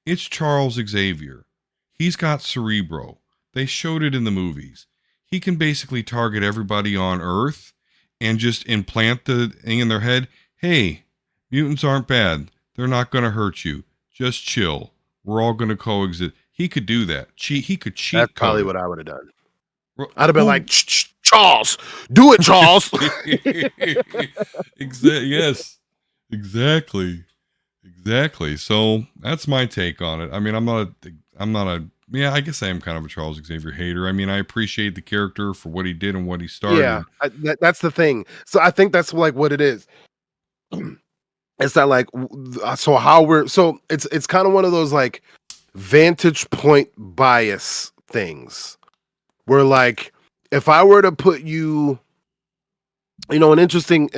It's Charles Xavier. He's got Cerebro. They showed it in the movies. He can basically target everybody on Earth and just implant the thing in their head. Hey, mutants aren't bad. They're not going to hurt you. Just chill. We're all going to coexist. He could do that. He could cheat. That's probably what I would have done. I'd have been like, Charles, do it, Charles. Yes, exactly. Exactly. So that's my take on it. I mean, yeah, I guess I am kind of a Charles Xavier hater. I mean, I appreciate the character for what he did and what he Yeah, started. that's the thing. So I think that's like what it is. It's that like so how we're so it's kind of one of those like vantage point bias things where like if I were to put you, an interesting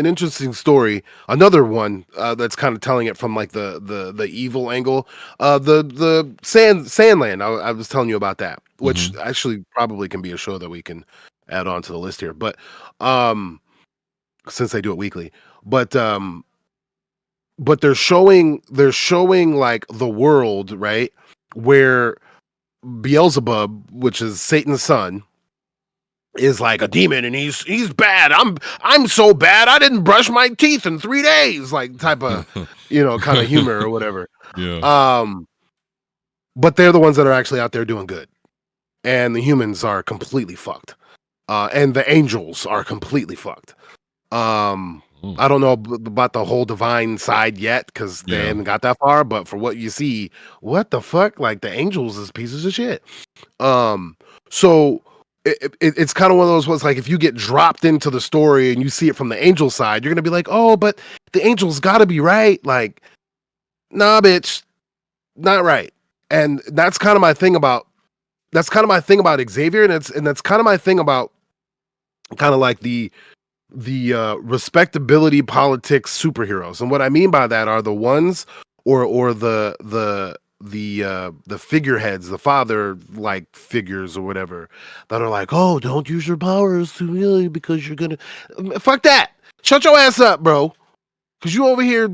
story, another one that's kind of telling it from like the evil angle, the Sandland. I was telling you about that, which Mm-hmm. actually probably can be a show that we can add on to the list here, but um since they do it weekly, but they're showing like the world, right, where Beelzebub, which is Satan's son, is like a demon and he's bad. I'm so bad I didn't brush my teeth in 3 days, like type of, kind of humor or whatever. Yeah. Um but they're the ones that are actually out there doing good. And the humans are completely fucked. And the angels are completely fucked. Um Oh, I don't know about the whole divine side yet cuz they yeah. haven't got that far, but for what you see, what the fuck? Like the angels is pieces of shit. Um, so it's kind of one of those ones like if you get dropped into the story and you see it from the angel side, you're gonna be like, oh, but the angels gotta be right. Like, nah, bitch, not right. And that's kind of my thing about Xavier, and that's kind of my thing about kind of like the respectability politics superheroes. And what I mean by that are the ones or the figureheads, the father like figures or whatever that are like, oh, don't use your powers too really because you're gonna fuck that. Shut your ass up, bro. Cause you over here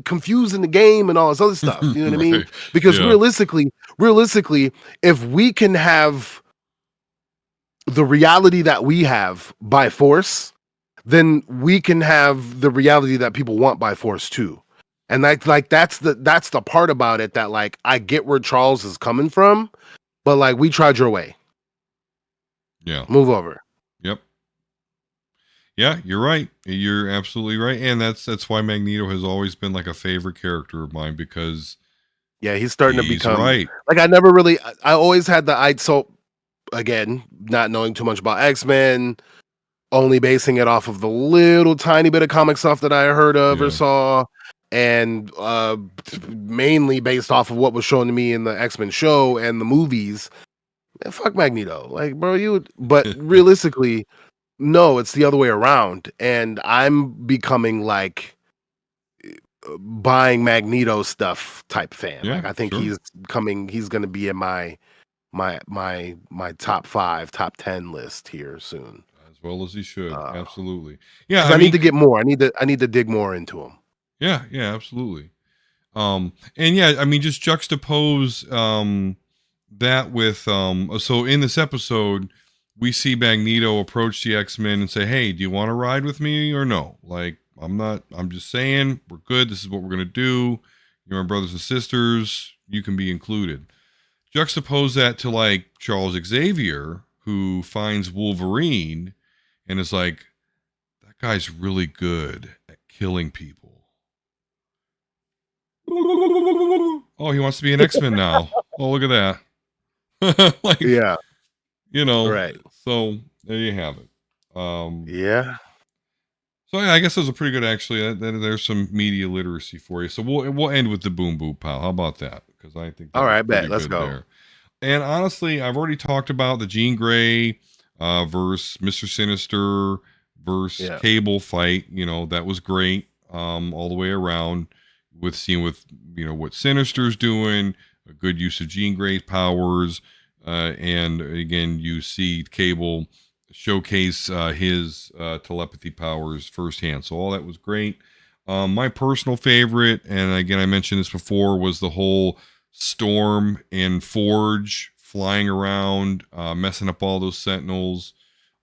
confusing the game and all this other stuff. You know what I mean? Right. Because Yeah. realistically, if we can have the reality that we have by force, then we can have the reality that people want by force too. And that's the part about it that like I get where Charles is coming from, but like we tried your way. Yeah. Move over. Yep. Yeah, you're right. You're absolutely right. And that's why Magneto has always been like a favorite character of mine because Yeah, he's starting to he's become right. like I always had the I so again, not knowing too much about X-Men, only basing it off of the little tiny bit of comic stuff that I heard of or Yeah. saw, and mainly based off of what was shown to me in the X-Men show and the movies. Man, fuck Magneto. Like, bro, but realistically, no, it's the other way around. And I'm becoming like buying Magneto stuff type fan. Yeah, Like I think sure. he's gonna be in my top 5, top 10 list here soon. As well as he should. Uh Absolutely. Yeah, because I I need mean, to get more. I need to dig more into him. yeah, yeah, absolutely. And yeah, I mean, just juxtapose that with so in this episode, we see Magneto approach the X-Men and say, "Hey, do you want to ride with me or no?" Like, I'm just saying, we're good. This is what we're gonna do. You're my brothers and sisters. You can be included. Juxtapose that to like Charles Xavier, who finds Wolverine and is like, that guy's really good at killing people. Oh, he wants to be an X-Men now. Oh, look at that. Like, Yeah, you know, right. so there you have it. Yeah. So yeah, I guess those are pretty good actually. There's some media literacy for you. So we'll end with the boom boom pow. How about that? Because I think All that was right, pretty bet. Let's good go. there. And honestly, I've already talked about the Jean Grey versus Mr. Sinister versus Yeah. Cable fight. You know, that was great all the way around with seeing with, what Sinister's doing, a good use of Jean Grey's powers. And again, you see Cable showcase his telepathy powers firsthand. So all that was great. My personal favorite, and again, I mentioned this before, was the whole Storm and Forge flying around, messing up all those Sentinels.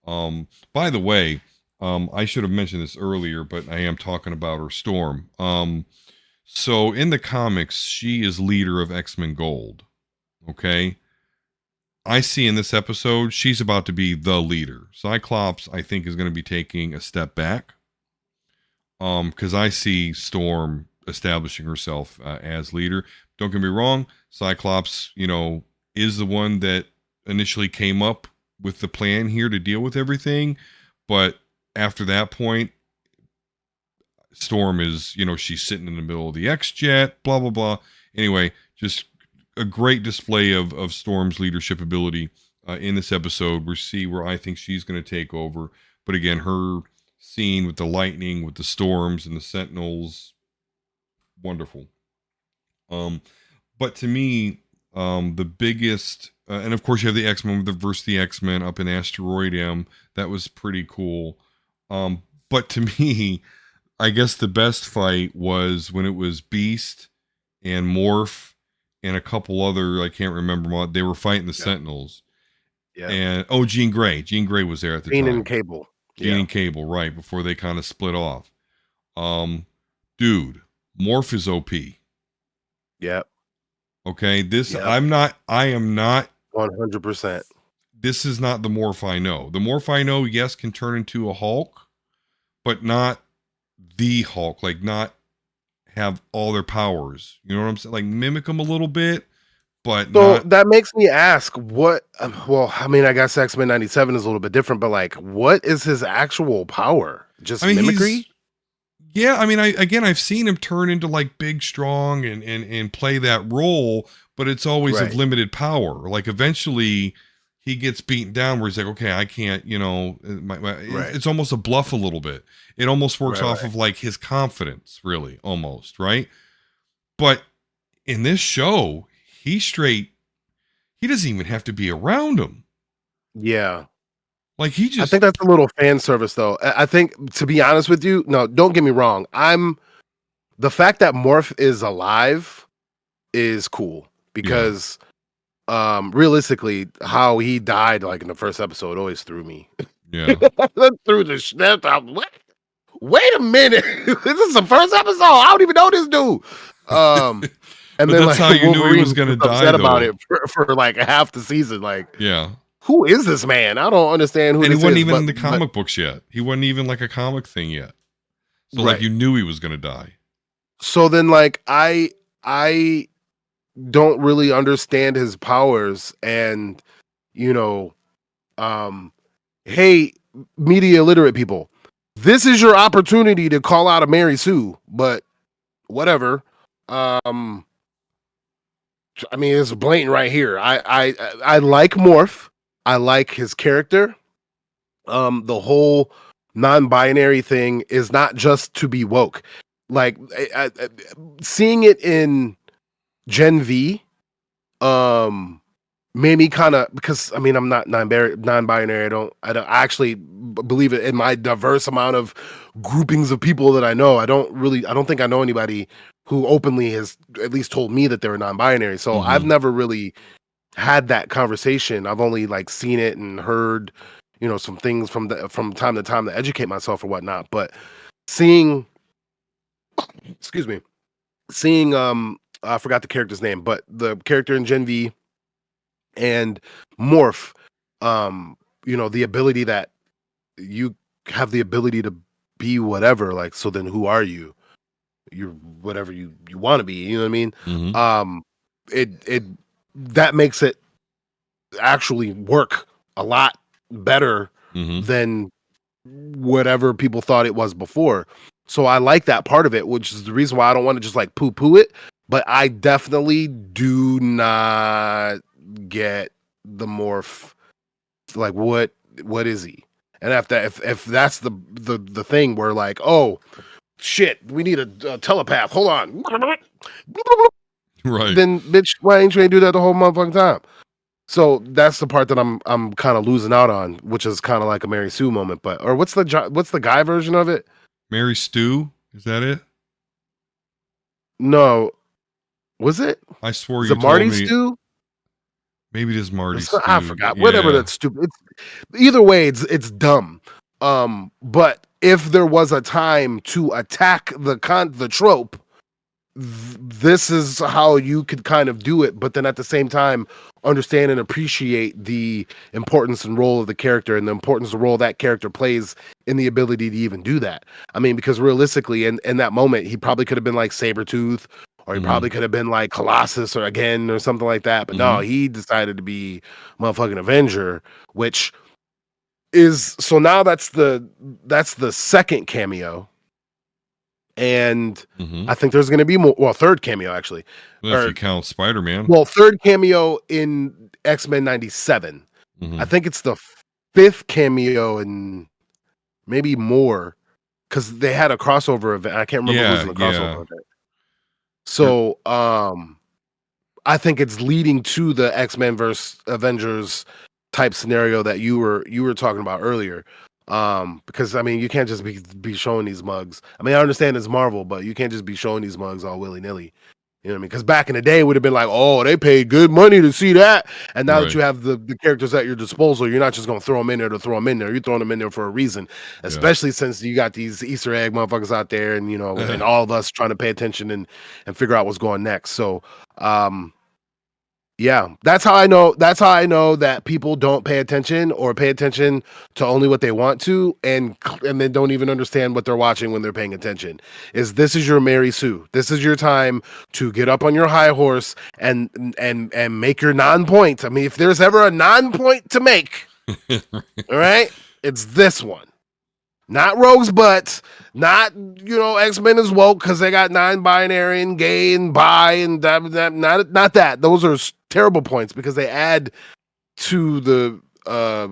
By the way, I should have mentioned this earlier, but I am talking about her Storm. So in the comics, she is leader of X-Men Gold. Okay. I see in this episode, she's about to be the leader. Cyclops, I think, is going to be taking a step back. Because I see Storm establishing herself as leader. Don't get me wrong, Cyclops, is the one that initially came up with the plan here to deal with everything, but after that point, Storm is, she's sitting in the middle of the X-Jet, blah, blah, blah. Anyway, just a great display of Storm's leadership ability in this episode. We see where I think she's going to take over. But again, her scene with the lightning, with the storms and the Sentinels, wonderful. But to me, the biggest, and of course you have the X-Men versus the X-Men up in Asteroid M. That was pretty cool. But to me, I guess the best fight was when it was Beast and Morph and a couple other, I can't remember, they were fighting the Sentinels. Yeah. And Jean Grey. Jean Grey was there at the time. Jean and Cable. Jean and Cable, right, before they kind of split off. Dude, Morph is OP. Yep. Okay, I am not 100%. This is not the Morph I know. The Morph I know, yes, can turn into a Hulk, but not the Hulk, like not have all their powers. You know what I'm saying? Like mimic them a little bit, but so that makes me ask what. Well, I mean, I guess X-Men 97 is a little bit different, but like, what is his actual power? Just mimicry? Yeah, I mean, I've seen him turn into like big, strong, and play that role, but it's always of limited power. Like eventually, he gets beaten down where he's like, okay, I can't, it's almost a bluff a little bit. It almost works off of like his confidence, really, almost, right? But in this show, he doesn't even have to be around him. Yeah. Like I think that's a little fan service though. I think, to be honest with you, no, don't get me wrong. The fact that Morph is alive is cool because realistically, how he died like in the first episode always threw me. Yeah. Through the snap. Wait a minute. This is the first episode. I don't even know this dude. And then that's how you knew he was going to die. Upset about it for like half the season. Like, yeah. Who is this man? I don't understand who. And he wasn't even in the comic books yet. He wasn't even like a comic thing yet. So like you knew he was going to die. So then, like I don't really understand his powers, and hey, media illiterate people, this is your opportunity to call out a Mary Sue, but whatever. I mean, it's blatant right here. I like Morph. I like his character. The whole non-binary thing is not just to be woke. Like seeing it in Gen V, made me kind of, because I mean I'm not non-binary. I don't actually believe it in my diverse amount of groupings of people that I know. I don't think I know anybody who openly has at least told me that they're non-binary. So I've never really had that conversation. I've only like seen it and heard, some things from time to time to educate myself or whatnot. But seeing, I forgot the character's name, but the character in Gen V and Morph, the ability that you have the ability to be whatever, like, so then who are you? You're whatever you want to be, you know what I mean? It that makes it actually work a lot better than whatever people thought it was before. So I like that part of it, which is the reason why I don't want to just like poo-poo it, but I definitely do not get the Morph. Like what is he? And if that's the thing where like, oh shit, we need a telepath. Hold on. Right. Then bitch, why ain't you do that the whole motherfucking time? So that's the part that I'm kind of losing out on, which is kind of like a Mary Sue moment. But what's the guy version of it? Mary Stu, is that it? No, was it? I swore is you it Marty told me. Stu? Maybe it is Marty Stu. I forgot. Yeah. Whatever. That's stupid. Either way, it's dumb. But if there was a time to attack the trope, this is how you could kind of do it, but then at the same time understand and appreciate the importance and role of the character and the importance of role that character plays in the ability to even do that. I mean, because realistically, in that moment, he probably could have been like Sabretooth, or he Mm-hmm. probably could have been like Colossus or again or something like that. But no, Mm-hmm. he decided to be motherfucking Avenger, which is so now that's the second cameo, and Mm-hmm. I think there's going to be more. Well, third cameo actually, Well, if you or count Spider-Man. well, third cameo in X-Men '97. I Mm-hmm. think it's the fifth cameo and maybe more because they had a crossover event. I can't remember who's Yeah, in the crossover yeah. event. You're So, I think it's leading to the X-Men versus Avengers type scenario that you were talking about earlier. Because I mean, you can't just be showing these mugs. I mean, I understand it's Marvel, but you can't just be showing these mugs all willy nilly. You know what I mean? Because back in the day, it would have been like, oh, they paid good money to see that. And now that right. you have the characters at your disposal, you're not just going to throw them in there to throw them in there. You're throwing them in there for a reason, Yeah. especially since you got these Easter egg motherfuckers out there, and and all of us trying to pay attention and figure out what's going next. So, um, yeah, that's how I know. That's how I know that people don't pay attention or pay attention to only what they want to, and then don't even understand what they're watching when they're paying attention. This is your Mary Sue? This is your time to get up on your high horse and make your non-point. I mean, if there's ever a non-point to make, all right, it's this one. Not Rogue's Butt, not X-Men is woke because they got non-binary and gay and bi and not that. Those are terrible points because they add to uh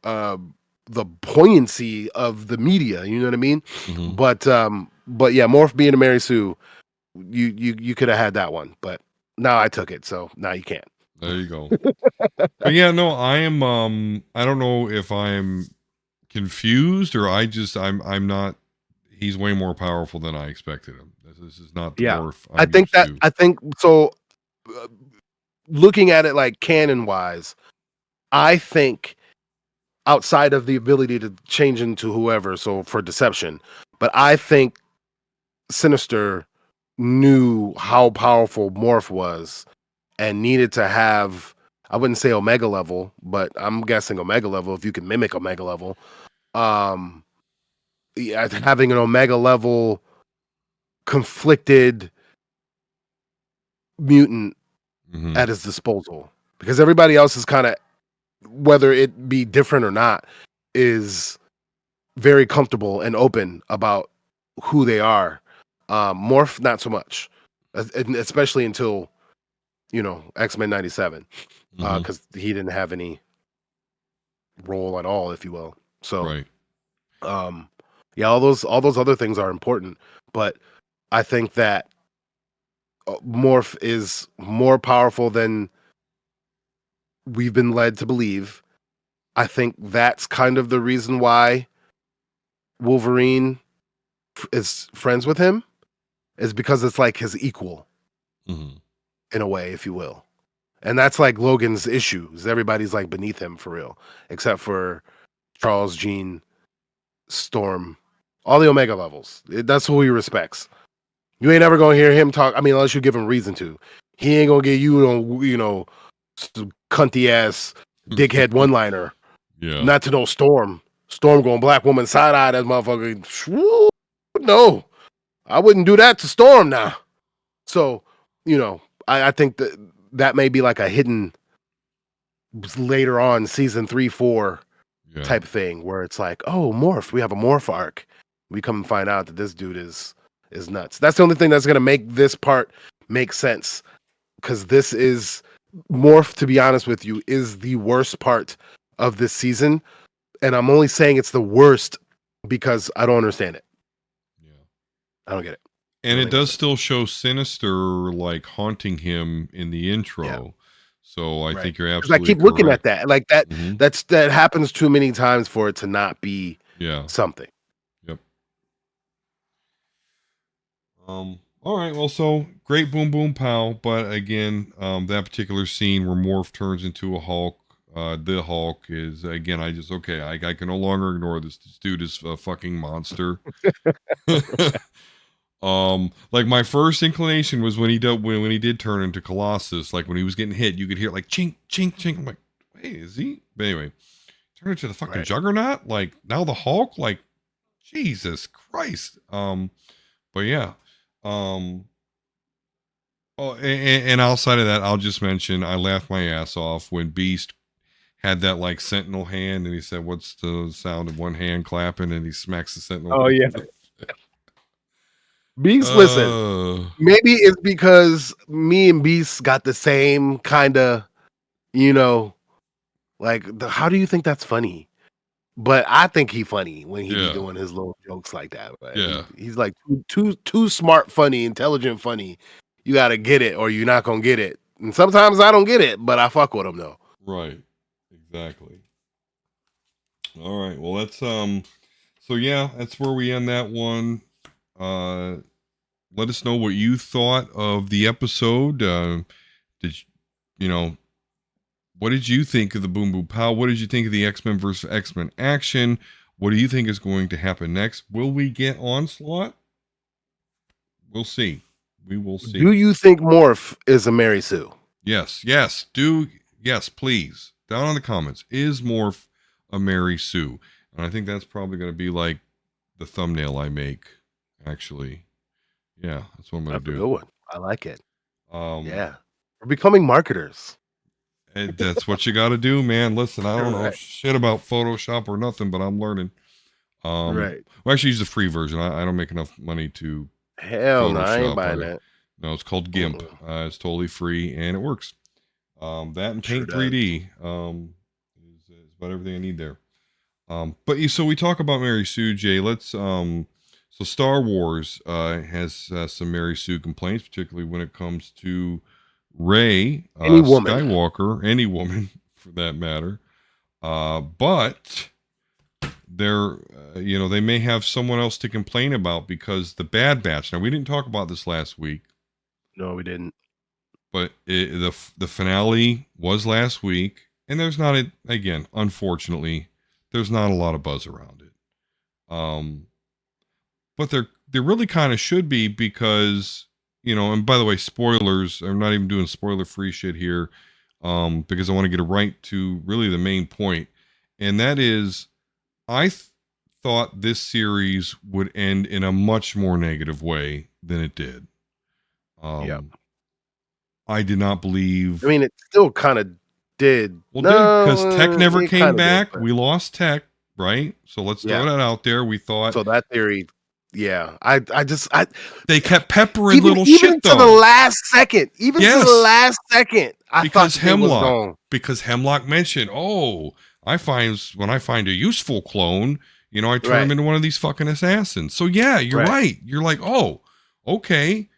uh the poignancy of the media. You know what I mean? Mm-hmm. But yeah, Morph being a Mary Sue, you could have had that one, but now I took it, so now you can't. There you go. But yeah, no, I am. I don't know if I'm confused or I'm not. He's way more powerful than I expected him. This is not the Yeah, morph I'm used to. I think so. Uh, Looking at it like canon wise, I think outside of the ability to change into whoever, so for deception, but I think Sinister knew how powerful Morph was and needed to have, I wouldn't say Omega level, but I'm guessing Omega level if you can mimic Omega level. Um yeah, having an Omega level conflicted mutant Mm-hmm. at his disposal because everybody else is kind of, whether it be different or not, is very comfortable and open about who they are. Morph, not so much, especially until X-Men '97, Mm-hmm. because he didn't have any role at all, if you will. So, Right. um, yeah, all those other things are important, but I think that Morph is more powerful than we've been led to believe. I think that's kind of the reason why Wolverine is friends with him, is because it's like his equal Mm-hmm. in a way, if you will. And that's like Logan's issues. Everybody's like beneath him for real, except for Charles, Jean, Storm, all the Omega levels. That's who he respects. You ain't ever gonna hear him talk. I mean, unless you give him reason to. He ain't gonna get you on, some cunty ass dickhead one liner. Yeah. Not to know Storm. Storm going black woman side eye that motherfucker. Shoo, no, I wouldn't do that to Storm now. So, I think that may be like a hidden later on season 3, 4 Yeah. type thing where it's like, oh, Morph, we have a Morph arc. We come and find out that this dude is nuts. That's the only thing that's gonna make this part make sense. Because this is Morph, to be honest with you, is the worst part of this season. And I'm only saying it's the worst because I don't understand it. Yeah. I don't get it. And Doesn't it make no does sense. still show Sinister like haunting him in the Yeah. intro. So I Right. think you're Because I absolutely keep looking at correct. that. Like that Mm-hmm. that happens too many times for it to not be Yeah. something. Yep. All right. Well, so great, boom, boom, pow. But again, that particular scene where Morph turns into a Hulk, the Hulk is again. I can no longer ignore this. This dude is a fucking monster. Like my first inclination was when he did turn into Colossus, like when he was getting hit, you could hear like chink, chink, chink. I'm like, wait, is he? But anyway, turn into the fucking Right. Juggernaut. Like now the Hulk. Like Jesus Christ. But yeah. Um. Oh, and outside of that, I'll just mention I laughed my ass off when Beast had that like Sentinel hand, and he said, "What's the sound of one hand clapping?" And he smacks the Sentinel. Oh yeah. In the- Beast, listen, uh, maybe it's because me and Beast got the same kind of, you know, how do you think that's funny? But I think he funny when he be yeah, doing his little jokes like that. But yeah, he's like too smart, funny, intelligent, funny. You gotta get it, or you're not gonna get it. And sometimes I don't get it, but I fuck with him though. right, exactly. All right, well so yeah, that's where we end that one. Uh, let us know what you thought of the episode. Did you know? What did you think of the Boom Boom Pow? What did you think of the X-Men versus X-Men action? What do you think is going to happen next? Will we get Onslaught? We'll see. We will Do see. you think Morph is a Mary Sue? Yes, please. Down in the comments. Is Morph a Mary Sue? And I think that's probably going to be like the thumbnail I make, actually. Yeah, that's what I'm going That's a to good do. one. I like it. Um, Yeah. We're becoming marketers. and that's what you got to do, man. Listen, I don't know Right. shit about Photoshop or nothing, but I'm learning. Right. Well, actually, use the free version. I don't make enough money to Hell no, I ain't Photoshop. buying that. No, it's called GIMP. Mm-mm. It's totally free and it works. That and Sure Paint does. 3D is about everything I need there. So we talk about Mary Sue, Jay. So Star Wars has some Mary Sue complaints, particularly when it comes to Rey Any woman. Skywalker, any woman for that matter. But they may have someone else to complain about because the Bad Batch. Now we didn't talk about this last week, No, we didn't. but the finale was last week, and there's not again, unfortunately, there's not a lot of buzz around it. But there really kind of should be because and by the way, spoilers. I'm not even doing spoiler free shit here, because I want to get it right to really the main point, and that is I thought this series would end in a much more negative way than it did. Yeah. I did not I believe. mean, it still kind of did. Well, did because Tech No, never it came kind of did. back. But We lost Tech, right? So let's throw yeah. that out there. We thought So that theory, yeah. I they kept peppering even little even shit to the though. last second, even to the Yes, last second, I thought because that they was Hemlock, gone. mentioned, oh, when I find a useful clone, I turn him Right. into one of these fucking assassins. So yeah, you're Right. right. You're like, oh, okay,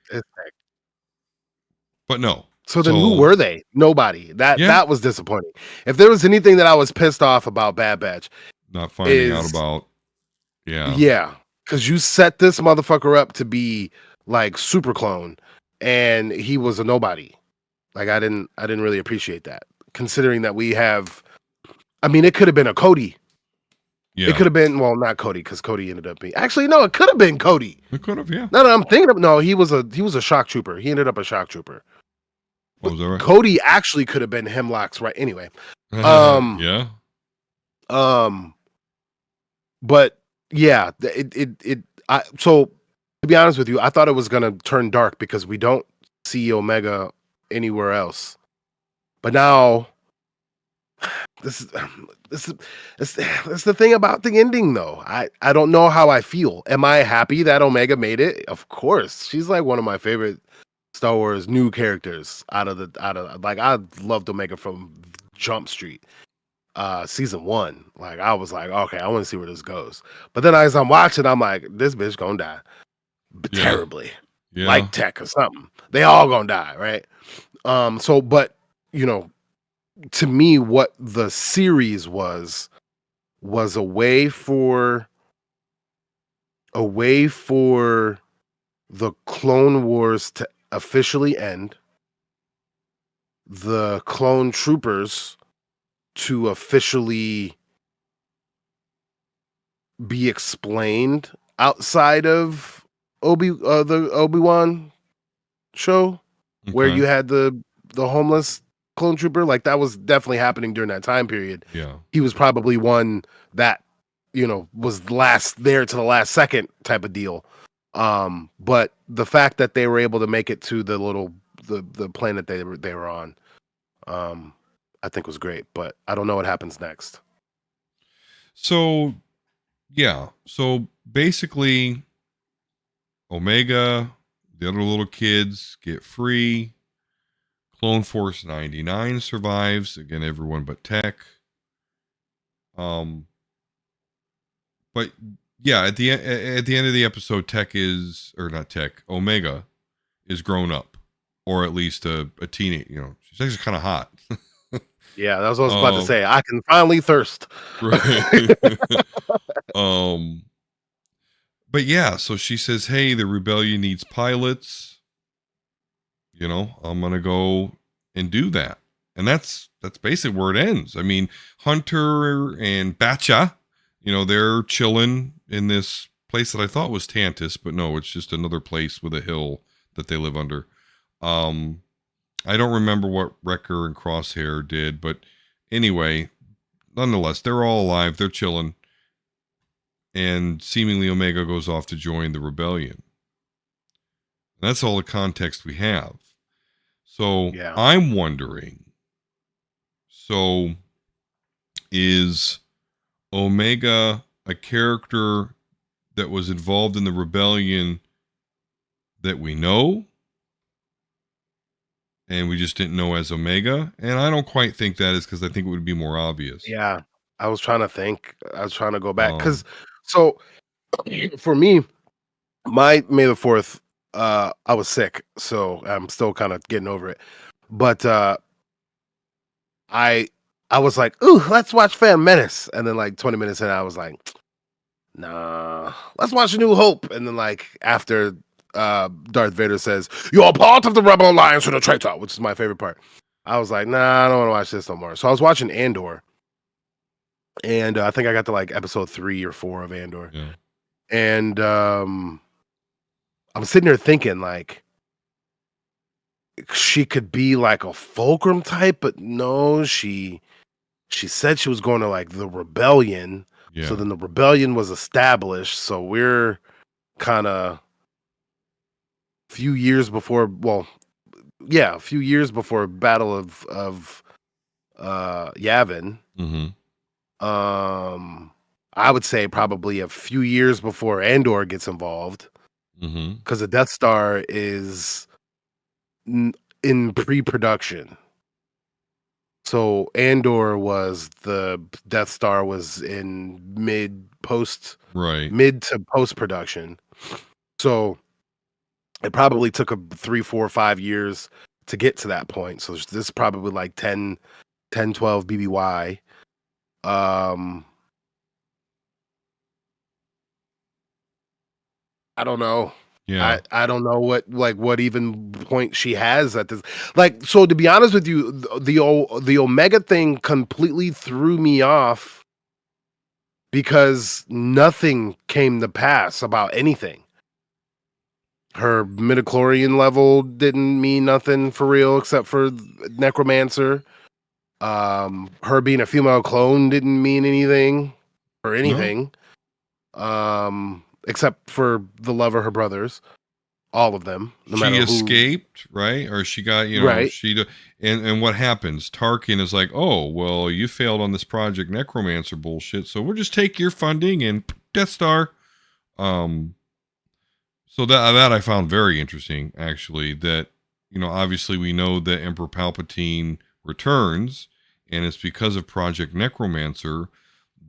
but no. So then who So were they? Nobody. That yeah, that was disappointing. If there was anything that I was pissed off about Bad Batch not finding out is about yeah, yeah, because you set this motherfucker up to be like super clone and he was a nobody. Like I didn't really appreciate that. Considering that we have I mean it could have been a Cody. It yeah. could have been well not Cody because Cody ended up being actually no, it could have been Cody. It could have, yeah. No, I'm thinking of no, he was a shock trooper. He ended up a shock trooper. Oh, But is that right? Cody actually could have been Hemlock's right anyway. Um Yeah, Um, but yeah, so to be honest with you, I thought it was gonna turn dark because we don't see Omega anywhere else. But now this is this is this the thing about the ending though. I don't know how I feel. Am I happy that Omega made it? Of course. She's like one of my favorite Star Wars new characters out of like I loved Omega from Jump Street. Season 1. Like I was like, okay, I want to see where this goes. But then as I'm watching, I'm like, this bitch gonna die yeah, terribly, yeah, like Tech or something. They all gonna die, right? But you know, to me, what the series was a way for the Clone Wars to officially end, the clone troopers to officially be explained outside of the Obi-Wan show where Okay. you had the homeless clone trooper, like, that was definitely happening during that time period. Yeah. He was probably one that, was last there to the last second type of deal. But the fact that they were able to make it to the planet they were on, um, I think was great, but I don't know what happens next. So yeah. So basically, Omega, the other little kids get free. Clone Force 99 survives. Again, everyone but Tech. Um, but yeah, at the end of the episode, Tech is, or not Tech, Omega is grown up, or at least a teenage. She's actually kind of hot. Yeah, that's what I was about to um, say. I can finally thirst. right. um, but yeah, so she says, "Hey, the rebellion needs pilots. I'm gonna go and do that." And that's basically where it ends. I mean, Hunter and Batcha, they're chilling in this place that I thought was Tantus, but no, it's just another place with a hill that they live under. Um, I don't remember what Wrecker and Crosshair did, but anyway, nonetheless, they're all alive. They're chilling, and seemingly Omega goes off to join the rebellion. That's all the context we have. So Yeah. I'm wondering, so is Omega a character that was involved in the rebellion that we know and we just didn't know as Omega? And I don't quite think that is, because I think it would be more obvious. Yeah. I was trying to think. I was trying to go back because Um, so for me, my May the 4th, I was sick, so I'm still kind of getting over it. But I I was like, "Ooh, let's watch Phantom Menace." And then like 20 minutes in, I was like, "Nah, let's watch A New Hope." And then like after Darth Vader says, "You're part of the Rebel Alliance and a traitor," which is my favorite part. I was like, "Nah, I don't want to watch this no more." So I was watching Andor, and I think I got to like episode 3 or 4 of Andor. yeah. And I'm sitting there thinking like she could be like a fulcrum type, but no, she said she was going to like the rebellion. So Yeah. then the rebellion was established. So we're kind of few years before, well, yeah, a few years before Battle of Yavin. Mm-hmm. Um, I would say probably a few years before Andor gets involved Mm-hmm. because the Death Star is in pre-production. So the Death Star was in Right. mid to post production. So it probably took a 3, 4, 5 years to get to that point. So this is probably like 12 BBY. Um, I don't know. Yeah. I don't know what even point she has at this. Like, so to be honest with you, the Omega thing completely threw me off because nothing came to pass about anything. Her midichlorian level didn't mean nothing for real except for necromancer. Her being a female clone didn't mean anything or No. anything. Except for the love of her brothers, all of them, no She matter who. escaped, right? Or she got, Right. and what happens? Tarkin is like, "Oh, well, you failed on this Project Necromancer bullshit, so we'll just take your funding and Death Star." Um, so that I found very interesting, actually. That obviously we know that Emperor Palpatine returns, and it's because of Project Necromancer.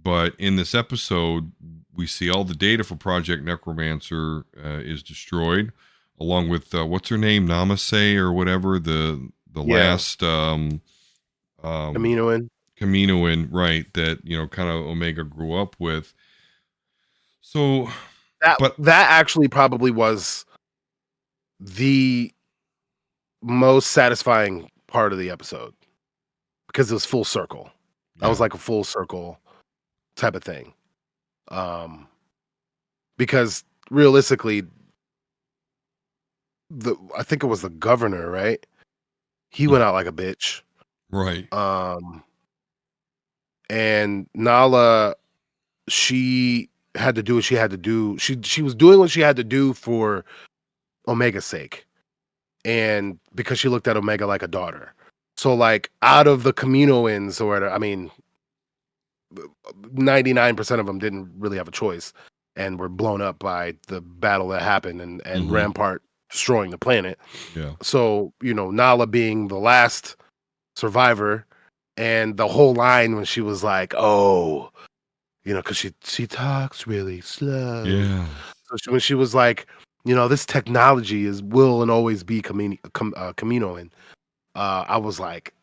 But in this episode, we see all the data for Project Necromancer is destroyed, along with what's her name, Namaste or whatever, the Yeah. last um, Kaminoan. Kaminoan, right? That kind of Omega grew up with. So, That but that actually probably was the most satisfying part of the episode because it was full circle. That was yeah, like a full circle type of thing. Um, because realistically, I think it was the governor, right? He went out like a bitch. Right. And Nala, she had to do what she had to do. She was doing what she had to do for Omega's sake, and because she looked at Omega like a daughter. So like out of the Kaminoans, or I mean, 99% of them didn't really have a choice and were blown up by the battle that happened and Rampart destroying the planet. Yeah. So, Nala being the last survivor, and the whole line when she was like, "Oh," because she talks really slow. Yeah. So when she was like, "This technology will and always be Camino," and I was like,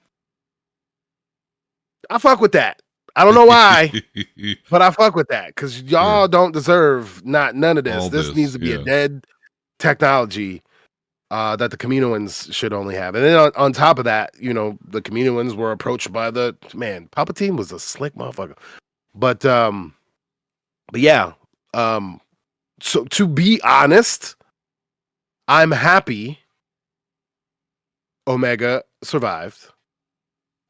I fuck with that. I don't know why, but I fuck with that because y'all don't deserve none of this. All This needs to be a yeah. dead technology that the Kaminoans should only have. And then on top of that, the Kaminoans were approached by Palpatine was a slick motherfucker. But yeah. So to be honest, I'm happy Omega survived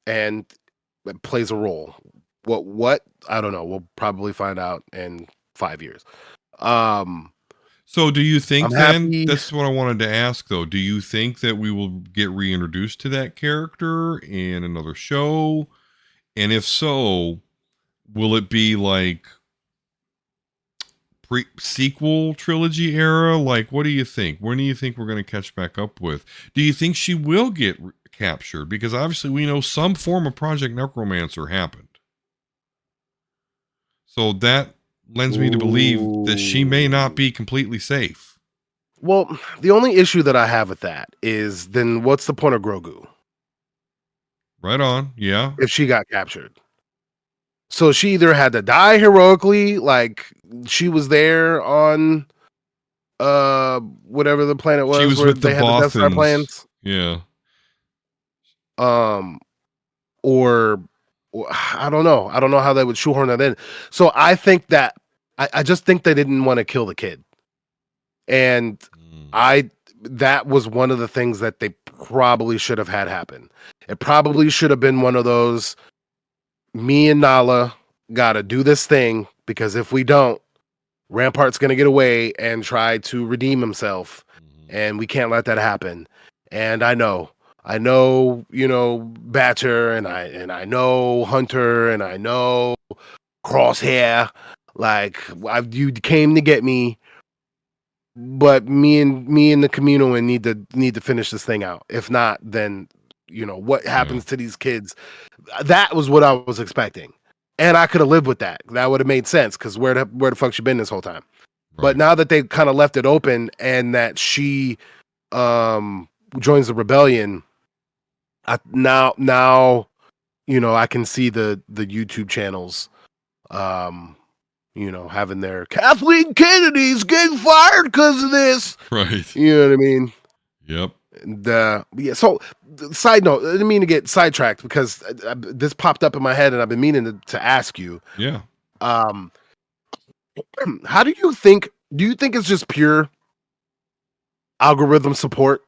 and plays a role. What? I don't know. We'll probably find out in 5 years. So do you I'm think then, happy. that's what I wanted to ask though, do you think that we will get reintroduced to that character in another show? And if so, will it be like sequel trilogy era? Like, what do you think? When do you think we're going to catch back up with? Do you think she will get captured? Because obviously we know some form of Project Necromancer happened. So that lends me to believe that she may not be completely safe. Well, the only issue that I have with that is then what's the point of Grogu? Right on. Yeah. If she got captured. So she either had to die heroically, like she was there on whatever the planet She was was where with the they had the Death Star Bothans. plans. Yeah. Or I don't know. I don't know how they would shoehorn that in. So I think that I just think they didn't want to kill the kid. And that was one of the things that they probably should have had happen. It probably should have been one of those, me and Nala gotta do this thing, because if we don't, Rampart's gonna get away and try to redeem himself, and we can't let that happen. And I know, Batcher, and I know Hunter, and I know Crosshair. Like, you came to get me, but me and the Camino need to finish this thing out. If not, then what happens to these kids? That was what I was expecting, and I could have lived with that. That would have made sense, because where the fuck she been this whole time? Right. But now that they kind of left it open, and that she joins the rebellion, now I can see the YouTube channels having their Kathleen Kennedy's getting fired because of this. Right. You know what I mean? Yep. Yeah. So, side note, I didn't mean to get sidetracked, because this popped up in my head, and I've been meaning to ask you. Yeah. How do you think? Do you think it's just pure algorithm support?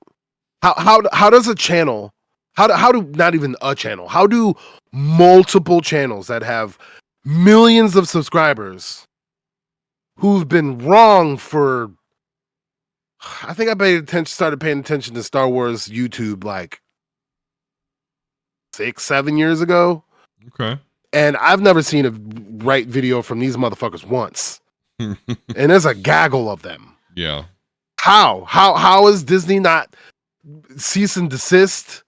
How does a channel? How do not even a channel? How do multiple channels that have millions of subscribers, who've been wrong for, I think I started paying attention to Star Wars YouTube like 6-7 years ago. Okay. And I've never seen a right video from these motherfuckers once. And there's a gaggle of them. Yeah. How is Disney not cease and desist?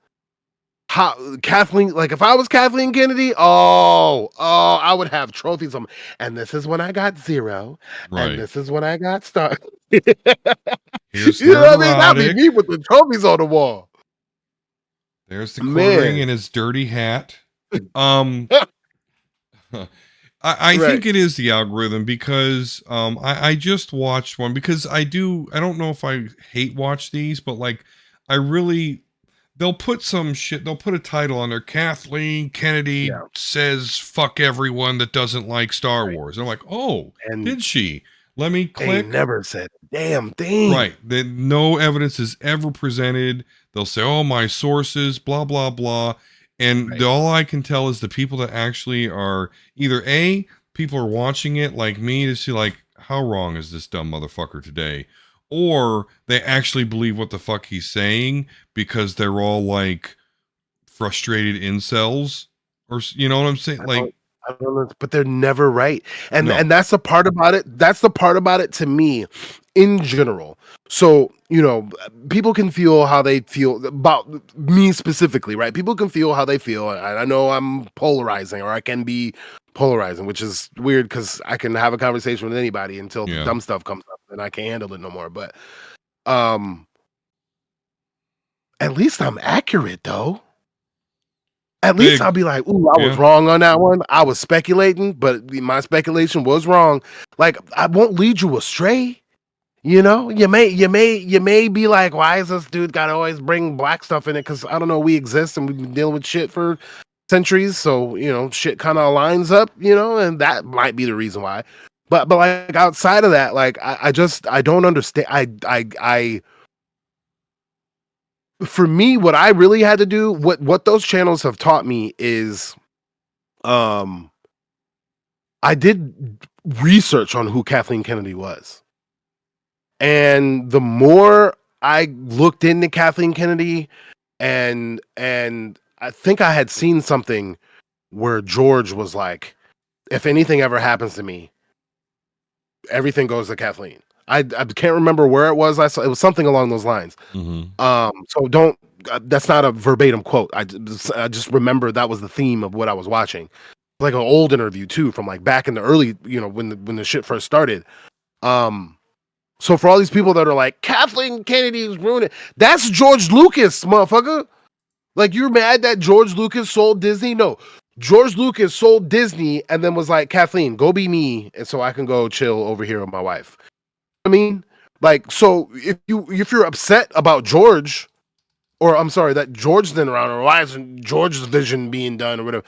How Kathleen, like, if I was Kathleen Kennedy, I would have trophies on. And this is when I got 0. Right. And this is when I got Star. Here's you know what I mean? That'd be me with the trophies on the wall. There's the quartering in his dirty hat. I think it is the algorithm, because I just watched one, because I don't know if I hate watch these, but like they'll put some shit, they'll put a title on there, Kathleen Kennedy says fuck everyone that doesn't like Star Wars. And I'm like, oh, did she? Let me Ain't click. never said a damn thing. Right. That no evidence is ever presented. They'll say, "Oh, my sources, blah blah blah," and Right. all I can tell is the people that actually are either a people are watching it like me to see like how wrong is this dumb motherfucker today, or they actually believe what the fuck he's saying because they're all like frustrated incels, or you know what I'm saying? I Like, don't I don't know, but they're never right. And no, that's the part about it. That's the part about it to me in general. So, people can feel how they feel about me specifically, right? People can feel how they feel. And I know I'm polarizing or I can be polarizing, which is weird because I can have a conversation with anybody until the yeah, dumb stuff comes up and I can't handle it no more. But um at least I'm accurate though. At least I'll big, be like, "Ooh, I was yeah, wrong on that one. I was speculating, but my speculation was wrong." Like, I won't lead you astray, you know? You may be like, "Why is this dude gotta always bring black stuff in it?" Because I don't know, we exist and we've been dealing with shit for centuries, so, shit kinda lines up, and that might be the reason why. But, like, outside of that, like, I don't understand. I For me, what I really had to do, what those channels have taught me is, um I did research on who Kathleen Kennedy was. And the more I looked into Kathleen Kennedy and I think I had seen something where George was like, if anything ever happens to me, everything goes to Kathleen. I can't remember where it was. I saw it was something along those lines. mm-hmm, So don't that's not a verbatim quote. I just remember that was the theme of what I was watching. Like an old interview too, from like back in the early, when the shit first started. Um, so for all these people that are like Kathleen Kennedy is ruining, that's George Lucas, motherfucker. Like you're mad that George Lucas sold Disney? No, George Lucas sold Disney and then was like, Kathleen, go be me, and so I can go chill over here with my wife. I mean, like, so if you're upset about George, or I'm sorry that George then around, or why isn't George's vision being done or whatever?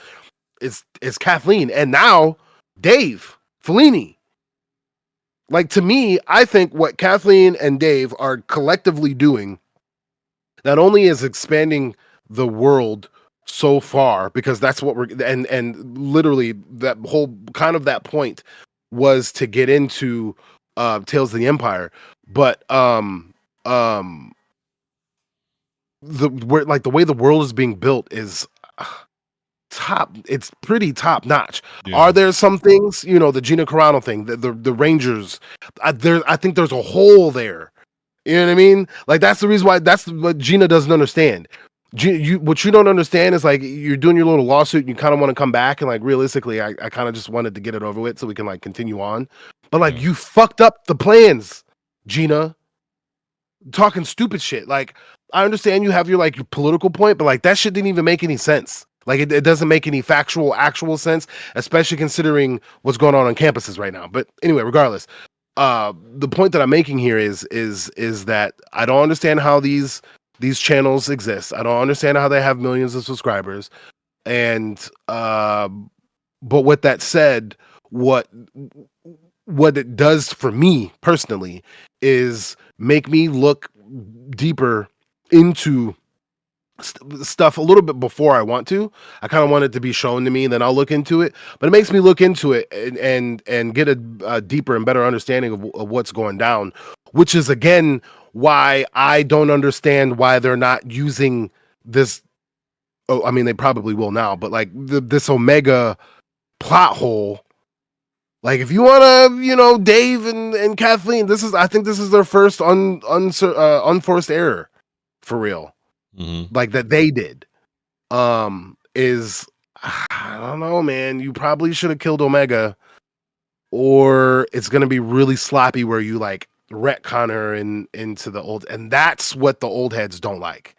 It's Kathleen, and now Dave Fellini. Like to me, I think what Kathleen and Dave are collectively doing not only is expanding the world so far because that's what we're and literally that whole kind of that point was to get into Tales of the Empire, but um the way the world is being built is it's pretty top notch. yeah, Are there some things, the Gina Carano thing, the Rangers, I think there's a hole there. You know what I mean? Like that's the reason why that's what Gina doesn't understand. What you don't understand is like you're doing your little lawsuit and you kind of want to come back and like realistically, I kind of just wanted to get it over with so we can like continue on. But like yeah, you fucked up the plans, Gina, talking stupid shit. Like I understand you have your political point, but like that shit didn't even make any sense. Like it doesn't make any actual sense, especially considering what's going on campuses right now. But anyway, regardless, the point that I'm making here is that I don't understand how these channels exist. I don't understand how they have millions of subscribers. And but with that said, what what it does for me personally is make me look deeper into stuff a little bit before I want to. I kind of want it to be shown to me, and then I'll look into it. But it makes me look into it and get a deeper and better understanding of what's going down. Which is again why I don't understand why they're not using this. Oh, I mean they probably will now, but like this Omega plot hole. Like if you want to, Dave and Kathleen, I think this is their first unforced error for real. mm-hmm, Like that they did. Is I don't know, man. You probably should have killed Omega, or it's gonna be really sloppy where you like retcon her into the old, and that's what the old heads don't like.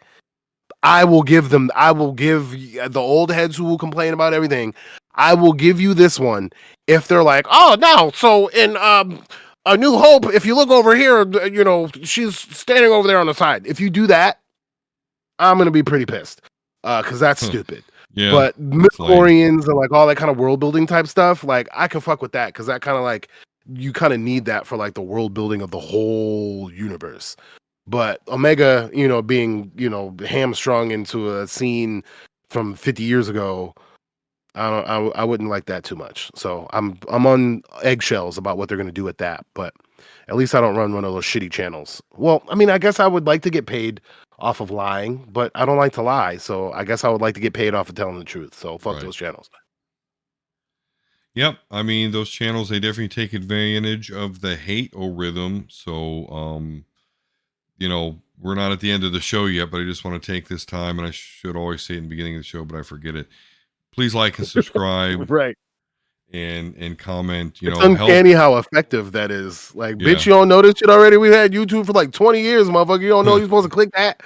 I will give the old heads who will complain about everything. I will give you this one if they're like, oh no, so in A New Hope, if you look over here, she's standing over there on the side. If you do that, I'm gonna be pretty pissed. Because that's stupid. yeah. But That's lame. Midichlorians and like all that kind of world building type stuff, like I can fuck with that because that kind of like you kind of need that for like the world building of the whole universe. But Omega, being, hamstrung into a scene from 50 years ago, I wouldn't like that too much. So I'm on eggshells about what they're going to do with that. But at least I don't run one of those shitty channels. Well, I mean, I guess I would like to get paid off of lying, but I don't like to lie. So I guess I would like to get paid off of telling the truth. So fuck Right. those channels. Yep. I mean, those channels, they definitely take advantage of the hate rhythm. So, we're not at the end of the show yet, but I just want to take this time, and I should always say it in the beginning of the show, but I forget it. Please like and subscribe Right. and comment, It's help. uncanny how effective that is. Like, bitch, Yeah. you don't know this shit already? We've had YouTube for like 20 years, motherfucker. You don't know you're supposed to click that?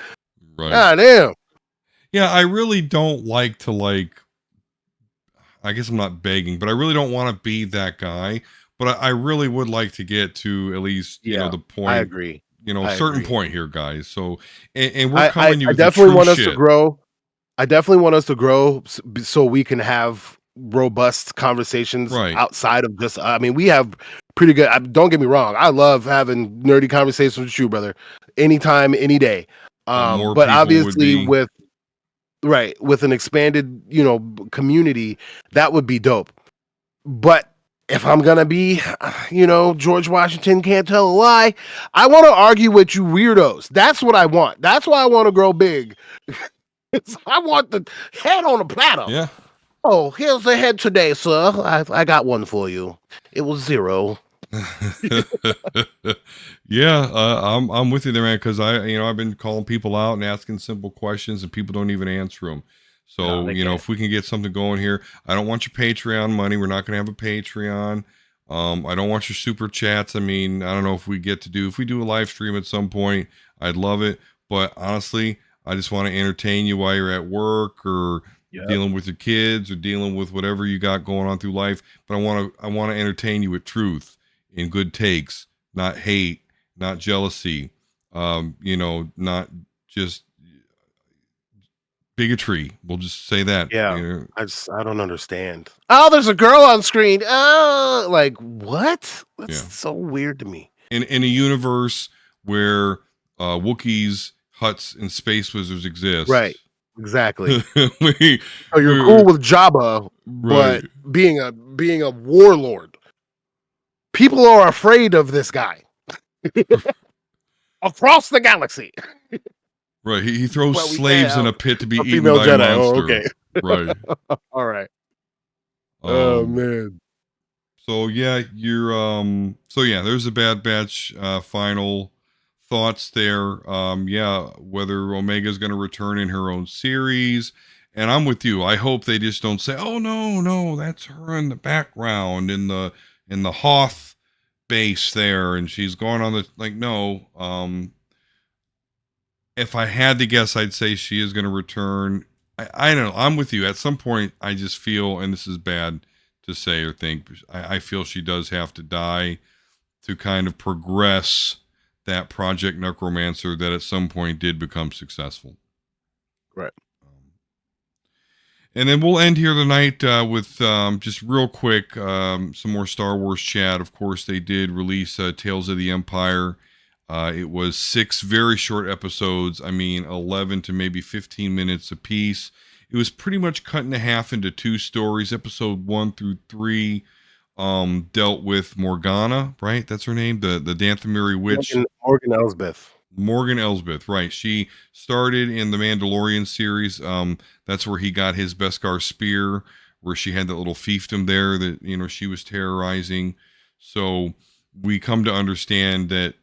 Right. God damn. Yeah, I really don't like to I guess I'm not begging, but I really don't want to be that guy. But I really would like to get to at least, Yeah, the I point, agree. certain point here, guys. So, and we're I coming to you I with the definitely true want us to shit. grow. I definitely want us to grow so we can have robust conversations Right. outside of just. I mean, we have pretty good. Don't get me wrong. I love having nerdy conversations with you, brother. Anytime, any day. But more But people would obviously, be, with an expanded, community, that would be dope. But if I'm gonna be, George Washington can't tell a lie, I want to argue with you weirdos. That's what I want. That's why I want to grow big. I want the head on a platter. yeah. Oh, here's the head today, sir. I got one for you. It was 0. Yeah, I'm with you there, man. Because I've been calling people out and asking simple questions, and people don't even answer them. No, So they can't. if we can get something going here, I don't want your Patreon money. We're not going to have a Patreon. I don't want your super chats. I mean, I don't know if we do a live stream at some point. I'd love it, but honestly, I just want to entertain you while you're at work or Yep. dealing with your kids or dealing with whatever you got going on through life. But I want to entertain you with truth in good takes, not hate, not jealousy, not just bigotry. We'll just say that. Yeah. I don't understand. Oh, there's a girl on screen. Oh, like what? That's Yeah. so weird to me. In a universe where Wookiees, huts, and space wizards exist. Right. Exactly. we, So you're we cool with Jabba, right. but being a warlord, people are afraid of this guy across the galaxy. Right. He throws Well, we can't slaves in have a pit to be a eaten female by a Jedi. Oh, monster. okay. Right. All right. Oh Um man. So yeah, there's a Bad Batch final thoughts there. Yeah, whether Omega's going to return in her own series, and I'm with you. I hope they just don't say, "Oh no, no, that's her in the background in the Hoth base there, and she's going on the no." If I had to guess, I'd say she is going to return. I don't know. I'm with you. At some point, I just feel, and this is bad to say or think, I feel she does have to die to kind of progress that Project Necromancer that at some point did become successful. Right. And then we'll end here tonight with just real quick some more Star Wars chat. Of course, they did release Tales of the Empire. It was 6 very short episodes. I mean, 11 to maybe 15 minutes apiece. It was pretty much cut in half into 2 stories. Episode 1 through 3 dealt with Morgana, right? That's her name, the Dathomiri witch. Morgan Elsbeth. Morgan Elsbeth, right? She started in the Mandalorian series. That's where he got his Beskar spear, where she had that little fiefdom there that she was terrorizing. So we come to understand that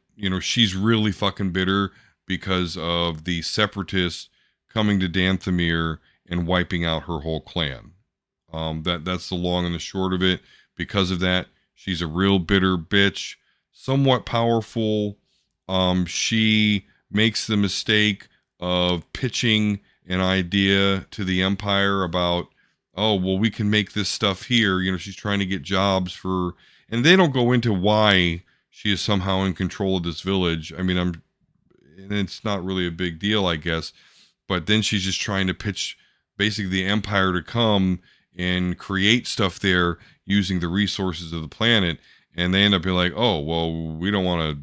she's really fucking bitter because of the separatists coming to Dathomir and wiping out her whole clan. That's the long and the short of it. Because of that, she's a real bitter bitch, somewhat powerful. She makes the mistake of pitching an idea to the Empire about, oh, well, we can make this stuff here. She's trying to get jobs and they don't go into why she is somehow in control of this village. I mean, and it's not really a big deal, I guess. But then she's just trying to pitch basically the Empire to come and create stuff there using the resources of the planet. and they end up being like, "Oh, well, we don't want to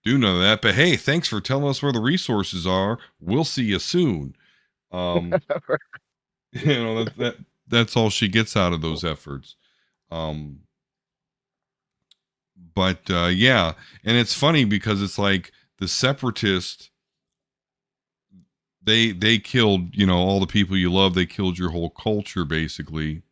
do none of that, but hey, thanks for telling us where the resources are. We'll see you soon." Um, that's all she gets out of those efforts. Um, but yeah, and it's funny because it's like the separatists, they killed, all the people you love. They killed your whole culture basically,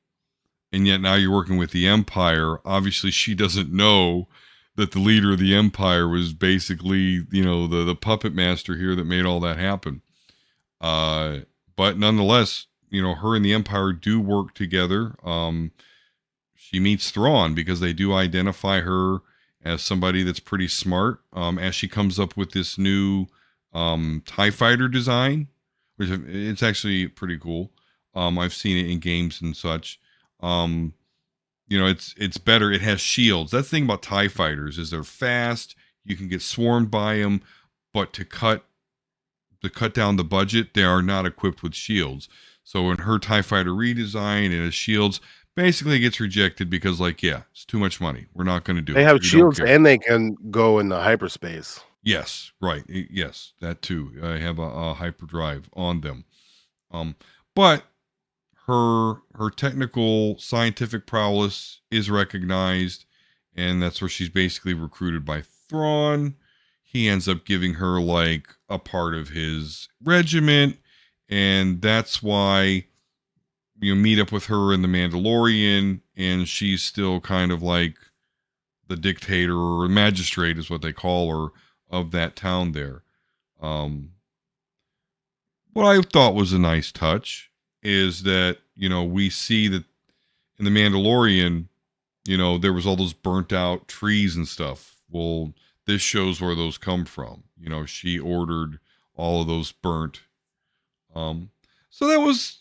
and yet now you're working with the empire. Obviously she doesn't know that the leader of the empire was basically, the puppet master here that made all that happen. But nonetheless, her and the empire do work together. She meets Thrawn because they do identify her as somebody that's pretty smart, as she comes up with this new TIE fighter design, which it's actually pretty cool. I've seen it in games and such. Um, it's better. It has shields. That's the thing about TIE fighters is they're fast. You can get swarmed by them, but to cut down the budget, they are not equipped with shields. So in her TIE fighter redesign, it has shields. Basically, it gets rejected because, like, yeah, it's too much money. We're not going to do They it. have We don't shields care. and they can go into hyperspace. Yes, right. Yes, that too. I have a hyperdrive on them. But her technical scientific prowess is recognized, and that's where she's basically recruited by Thrawn. He ends up giving her like a part of his regiment, and that's why you meet up with her in the Mandalorian, and she's still kind of like the dictator or magistrate is what they call her of that town there. Um, what I thought was a nice touch is that we see that in the Mandalorian, there was all those burnt out trees and stuff. Well, this shows where those come from. She ordered all of those burnt. Um, so that was,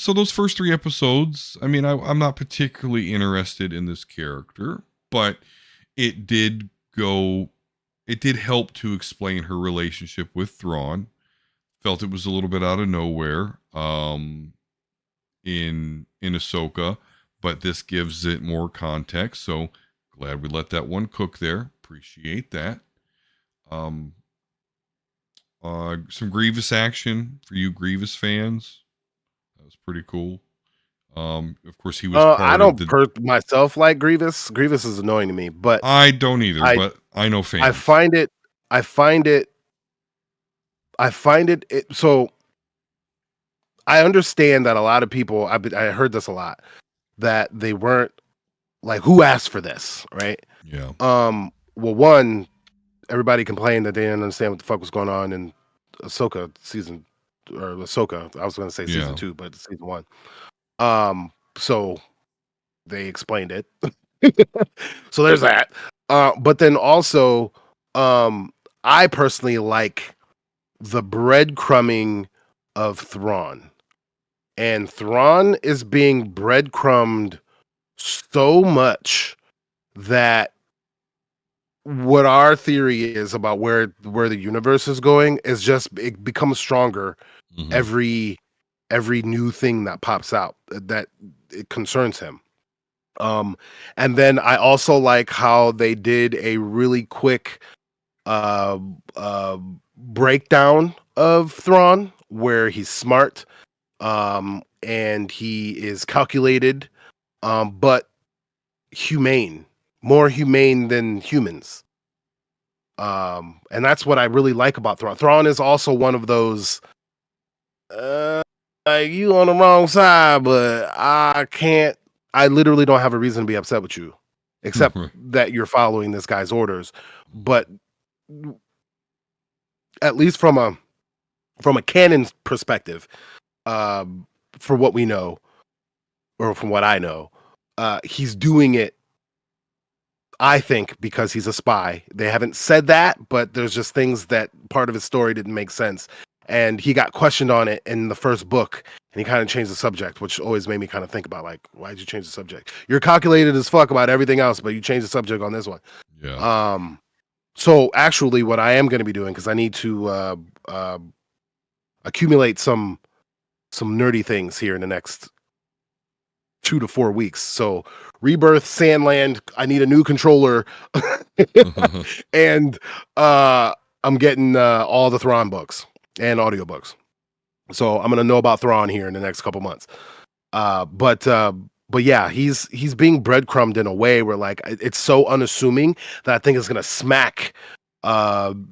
so those first 3 episodes. I mean, I'm not particularly interested in this character, but it did go, it did help to explain her relationship with Thrawn. Felt it was a little bit out of nowhere. In Ahsoka, but this gives it more context. So glad we let that one cook there. Appreciate that. Um, some Grievous action for you Grievous fans. That was pretty cool. Of course, he was I part of don't the. myself like Grievous. Grievous is annoying to me, but I don't either, I but I know I fans. find it I find it so I understand that a lot of people I heard this a lot that they weren't like who asked for this, right? Yeah. Well, one, everybody complained that they didn't understand what the fuck was going on in Ahsoka season or Ahsoka. I was going to say season Yeah. 2, but it's season 1. So they explained it. So there's that. But then also, I personally like the breadcrumbing of Thrawn, and Thrawn is being breadcrumbed so much that what our theory is about where the universe is going is just it becomes stronger Mm-hmm. every new thing that pops out that it concerns him. And then I also like how they did a really quick uh uh breakdown of Thrawn where he's smart and he is calculated but humane, more humane than humans. And that's what I really like about Thrawn. Thrawn is also one of those like you on the wrong side, but I literally don't have a reason to be upset with you, except that you're following this guy's orders. But at least from a canon perspective, um, for what we know, or from what I know, he's doing it I think because he's a spy. They haven't said that, but there's just things that part of his story didn't make sense. And he got questioned on it in the first book, and he kind of changed the subject, which always made me kind of think about like, why did you change the subject? You're calculated as fuck about everything else, but you changed the subject on this one. Yeah. So actually, what I am going to be doing because I need to accumulate some nerdy things here in the next 2 to 4 weeks. So Rebirth, Sandland, I need a new controller. And I'm getting all the Thrawn books and audiobooks. So I'm gonna know about Thrawn here in the next couple months. But yeah, he's being breadcrumbed in a way where like it's so unassuming that I think it's gonna smack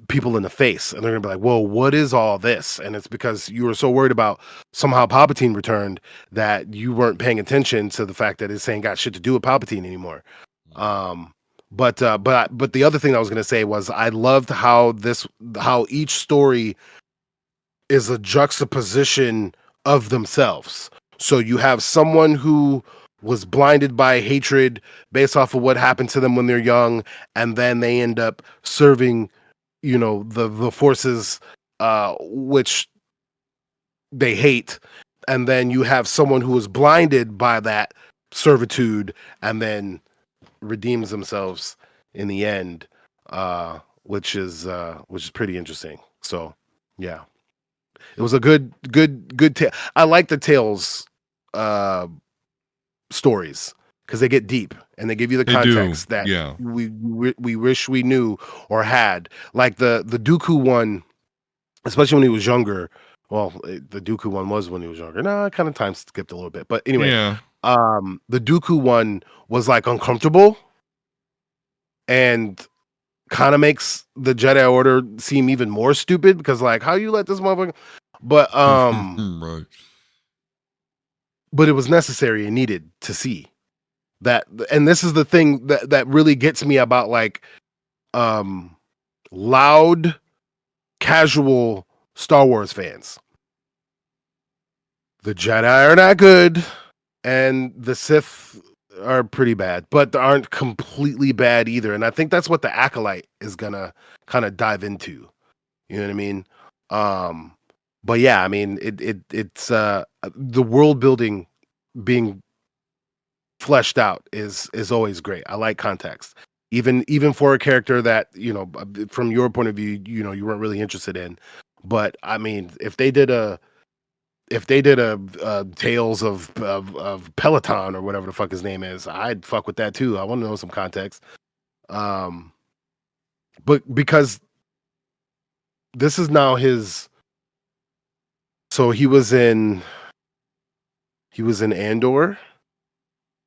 people in the face, and they're gonna be like, "Whoa, what is all this?" And it's because you were so worried about somehow Palpatine returned that you weren't paying attention to the fact that this ain't got shit to do with Palpatine anymore. Um, but the other thing I was gonna say was I loved how each story is a juxtaposition of themselves. So you have someone who was blinded by hatred based off of what happened to them when they're young, and then they end up serving, the forces which they hate. And then you have someone who was blinded by that servitude and then redeems themselves in the end, which is pretty interesting. So yeah. It was a good tale. I like the tales uh stories because they get deep and they give you the They do. context that Yeah. we wish we knew or had. Like the Dooku one, especially when he was younger. Well, the Dooku one was when he was younger. No, I kind of time skipped a little bit. But anyway, Yeah. the Dooku one was like uncomfortable and kind of makes the Jedi Order seem even more stupid because like how you let this motherfucker. But Right. but it was necessary and needed to see that. And this is the thing that really gets me about like loud casual Star Wars fans. The Jedi are not good and the Sith are pretty bad, but they aren't completely bad either. And I think that's what the Acolyte is gonna kind of dive into. You know what I mean? Um but yeah, I mean it's the world building being fleshed out is always great. I like context. Even for a character that, from your point of view, you weren't really interested in. But I mean, if they did a Tales of Peloton or whatever the fuck his name is, I'd fuck with that too. I want to know some context. Um but because this is now his, so he was in Andor,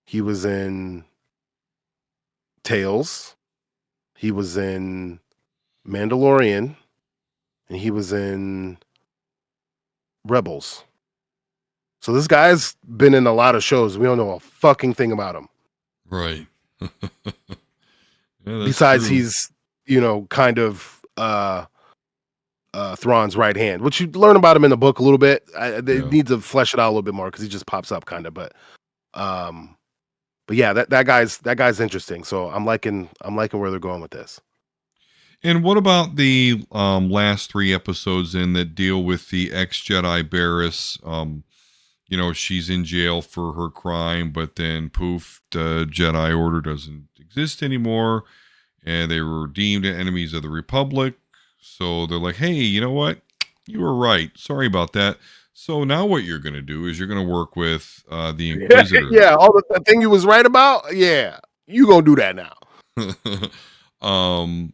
he was in Tales, he was in Mandalorian, and he was in Rebels. So this guy's been in a lot of shows. We don't know a fucking thing about him. Right. Yeah, that's Besides, true. he's kind of Thrawn's right hand, which you learn about him in the book a little bit. They Yeah. need to flesh it out a little bit more because he just pops up kind of. Um, but yeah, that guy's interesting. So I'm liking where they're going with this. And what about the last three episodes in that deal with the ex Jedi Barriss? She's in jail for her crime, but then poof, the Jedi Order doesn't exist anymore, and they were deemed enemies of the Republic. So they're like, hey, you know what? You were right. Sorry about that. So now what you're going to do is you're going to work with the Inquisitor. Yeah, all the thing you was right about. Yeah, you gonna do that now. um,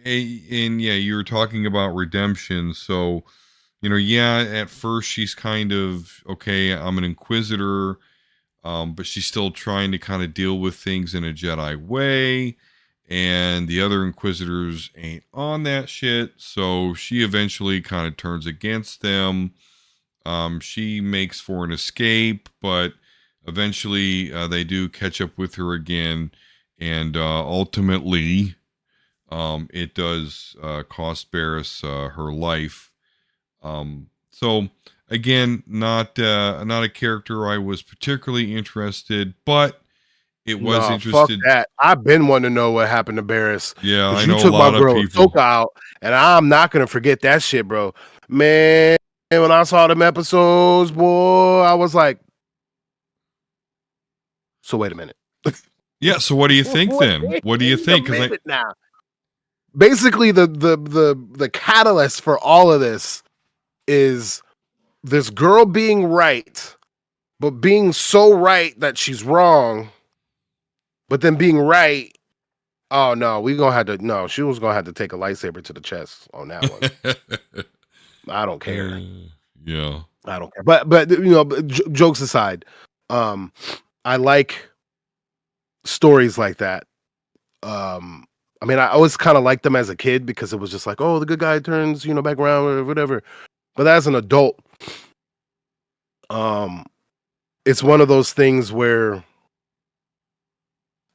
and yeah, you were talking about redemption. So, yeah, at first she's kind of, okay, I'm an Inquisitor, but she's still trying to kind of deal with things in a Jedi way. And the other Inquisitors ain't on that shit. So she eventually kind of turns against them. She makes for an escape, but eventually they do catch up with her again. And ultimately, it does cost Barriss her life. So again, not a character I was particularly interested, but it was No, fuck interested. that. I've been wanting to know what happened to Barris Yeah, because I you know a took my lot of girl people. Ahsoka out, and I'm not gonna forget that shit, bro. Man, when I saw them episodes, boy, I was like, so wait a minute. Yeah, so what do you think Wait then? What do you a think? Because minute now. Basically, the catalyst for all of this is this girl being right, but being so right that she's wrong, but then being right. Oh no, we gonna have to. No, she was gonna have to take a lightsaber to the chest on that one. I don't care. Yeah. I don't care. But jokes aside, um, I like stories like that. I mean, I always kind of liked them as a kid because it was just like, oh, the good guy turns, back around or whatever. But as an adult, um, it's one of those things where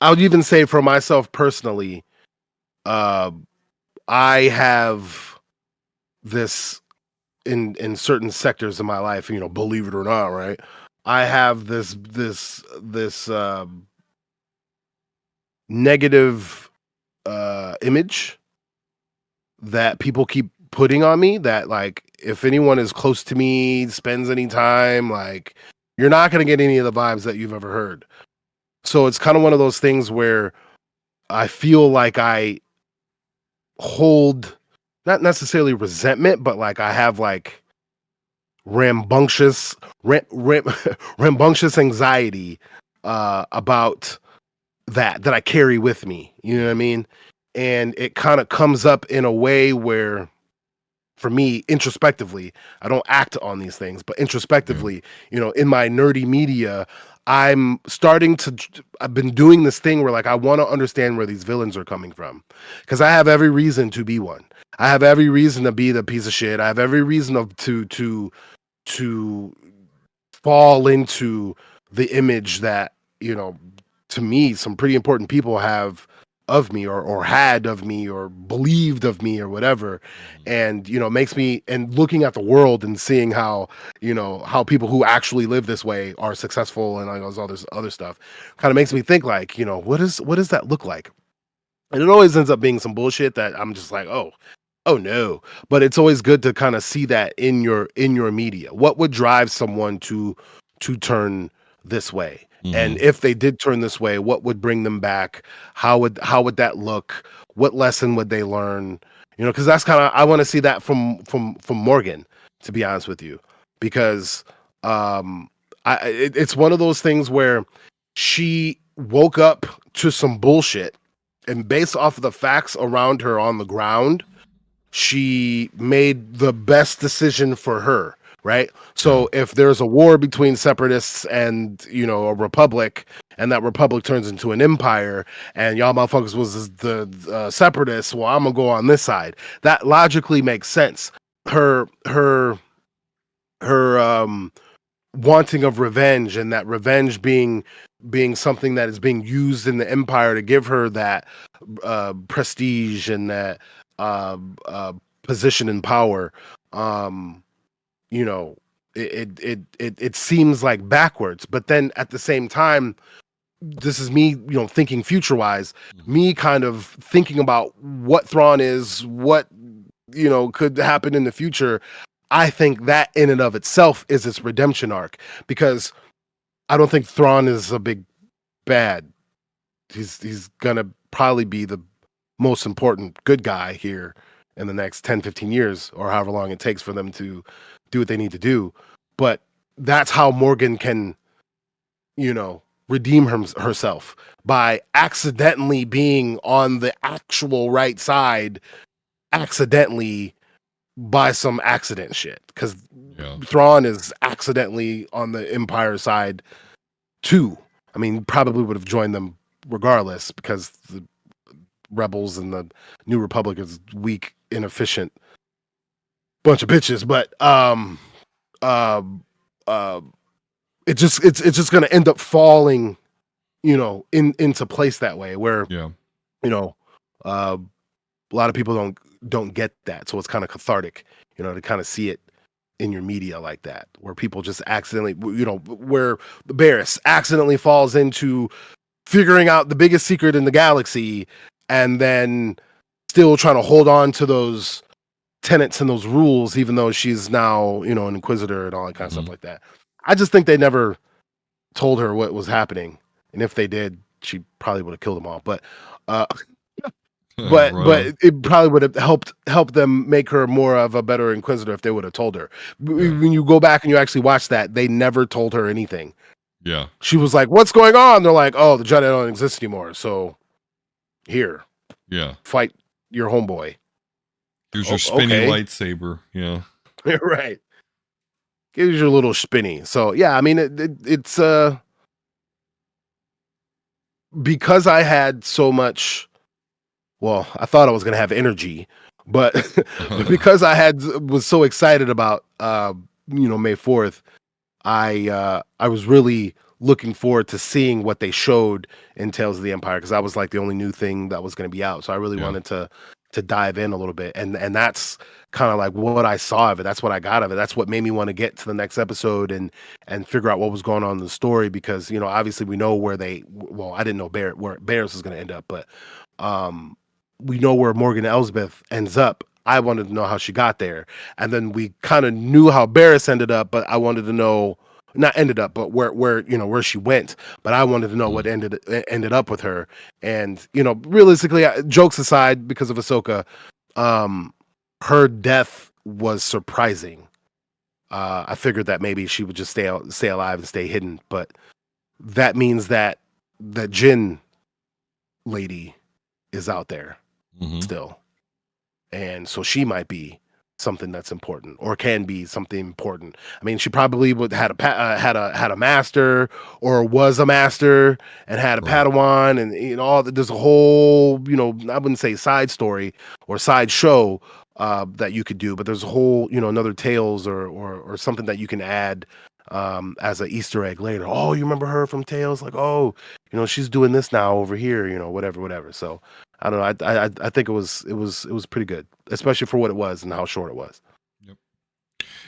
I would even say for myself personally, uh, I have this in certain sectors of my life, believe it or not, right? I have this negative image that people keep putting on me that like if anyone is close to me, spends any time, like you're not going to get any of the vibes that you've ever heard. So it's kind of one of those things where I feel like I hold not necessarily resentment, but like I have like rambunctious rambunctious anxiety about that I carry with me. You know what I mean? And it kind of comes up in a way where for me introspectively, I don't act on these things, but Yeah. introspectively, in my nerdy media, I've been doing this thing where like I want to understand where these villains are coming from because I have every reason to be one. I have every reason to be the piece of shit. I have every reason to fall into the image that, to me, some pretty important people have of me or had of me or believed of me or whatever. And, makes me and looking at the world and seeing how people who actually live this way are successful and all this other stuff kind of makes me think like, what does that look like? And it always ends up being some bullshit that I'm just like, oh no. But it's always good to kind of see that in your media. What would drive someone to turn this way? And Mm-hmm. if they did turn this way, what would bring them back? How would that look? What lesson would they learn? Because that's kind of I want to see that from Morgan, to be honest with you. Because um it's one of those things where she woke up to some bullshit and based off of the facts around her on the ground, she made the best decision for her, right? Yeah. So if there's a war between separatists and, a republic, and that republic turns into an empire, and y'all motherfuckers was the separatists, well, I'm gonna go on this side. That logically makes sense. Her wanting of revenge and that revenge being something that is being used in the empire to give her that prestige and that uh, uh, position and power. um you know it seems like backwards, but then at the same time, this is me, thinking future wise, Mm-hmm. me kind of thinking about what Thrawn is, what could happen in the future. I think that in and of itself is its redemption arc because I don't think Thrawn is a big bad. He's gonna probably be the most important good guy here in the next 10, 15 years or however long it takes for them to do what they need to do. But that's how Morgan can, redeem herself by accidentally being on the actual right side, accidentally by some accident shit. Because Yeah. Thrawn is accidentally on the Empire side too. I mean, probably would have joined them regardless because the rebels and the New Republic is weak, inefficient bunch of bitches. But um, uh, it's just gonna end up falling, into place that way where Yeah. you know, a lot of people don't get that, so it's kind of cathartic, to kind of see it in your media like that, where people just accidentally, where Barris accidentally falls into figuring out the biggest secret in the galaxy, and then still trying to hold on to those tenets and those rules, even though she's now, an inquisitor and all that kind of stuff Mm-hmm. like that. I just think they never told her what was happening, and if they did, she probably would have killed them all. But uh, But Right on. it probably would have helped them make her more of a better Inquisitor if they would have told her. Yeah. When you go back and you actually watch that, they never told her anything. Yeah. She was like, "What's going on?" They're like, "Oh, the Jedi don't exist anymore. So here, Yeah. fight your homeboy." Here's your Oh, spinny okay, lightsaber. Yeah. right. Here's your little spinny. So yeah, I mean, it's because I had so much. Well, I thought I was gonna have energy, but because was so excited about May 4th, I was really looking forward to seeing what they showed in Tales of the Empire because that was like the only new thing that was going to be out. So I really Yeah. wanted to dive in a little bit, and that's kind of like what I saw of it. That's what I got of it. That's what made me want to get to the next episode and figure out what was going on in the story because obviously we know where well, I didn't know where Barris is going to end up, but um we know where Morgan Elsbeth ends up. I wanted to know how she got there. And then we kind of knew how Barris ended up, but I wanted to know not ended up, but where she went. But I wanted to know Mm. what ended up with her. And realistically, jokes aside, because of Ahsoka, her death was surprising. I figured that maybe she would just stay alive and stay hidden, but that means that the Jin lady is out there Hmm. still. And so she might be something that's important or can be something important. I mean, she probably would had a master or was a master and had a Right. Padawan and there's a whole, I wouldn't say side story or side show that you could do, but there's a whole, another tales or something that you can add as an Easter egg later. Oh, you remember her from Tales? Like, oh, she's doing this now over here, whatever. So I don't know. I think it was pretty good, especially for what it was and how short it was. Yep.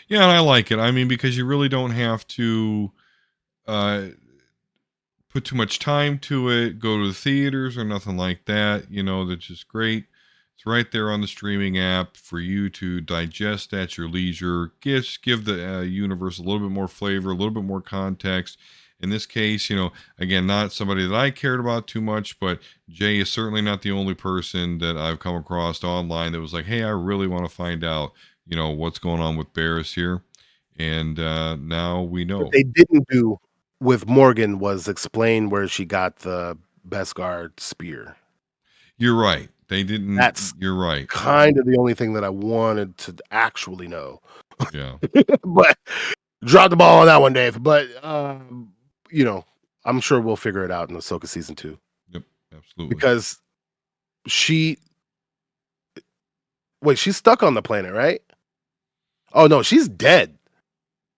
Yeah, and I like it. I mean, because you really don't have to uh, put too much time to it, go to the theaters or nothing like that. That's just great. It's right there on the streaming app for you to digest at your leisure. Give the universe a little bit more flavor, a little bit more context. In this case, again, not somebody that I cared about too much, but Jay is certainly not the only person that I've come across online that was like, hey, I really want to find out, what's going on with Barris here. And now we What know. they didn't do with Morgan was explain where she got the Beskar spear. You're right. They didn't. That's You're right. kind of the only thing that I wanted to actually know. Yeah. But drop the ball on that one, Dave. But you know, I'm sure we'll figure it out in Ahsoka season 2 Yep. Absolutely. because she wait, she's stuck on the planet, right? Oh no, she's dead.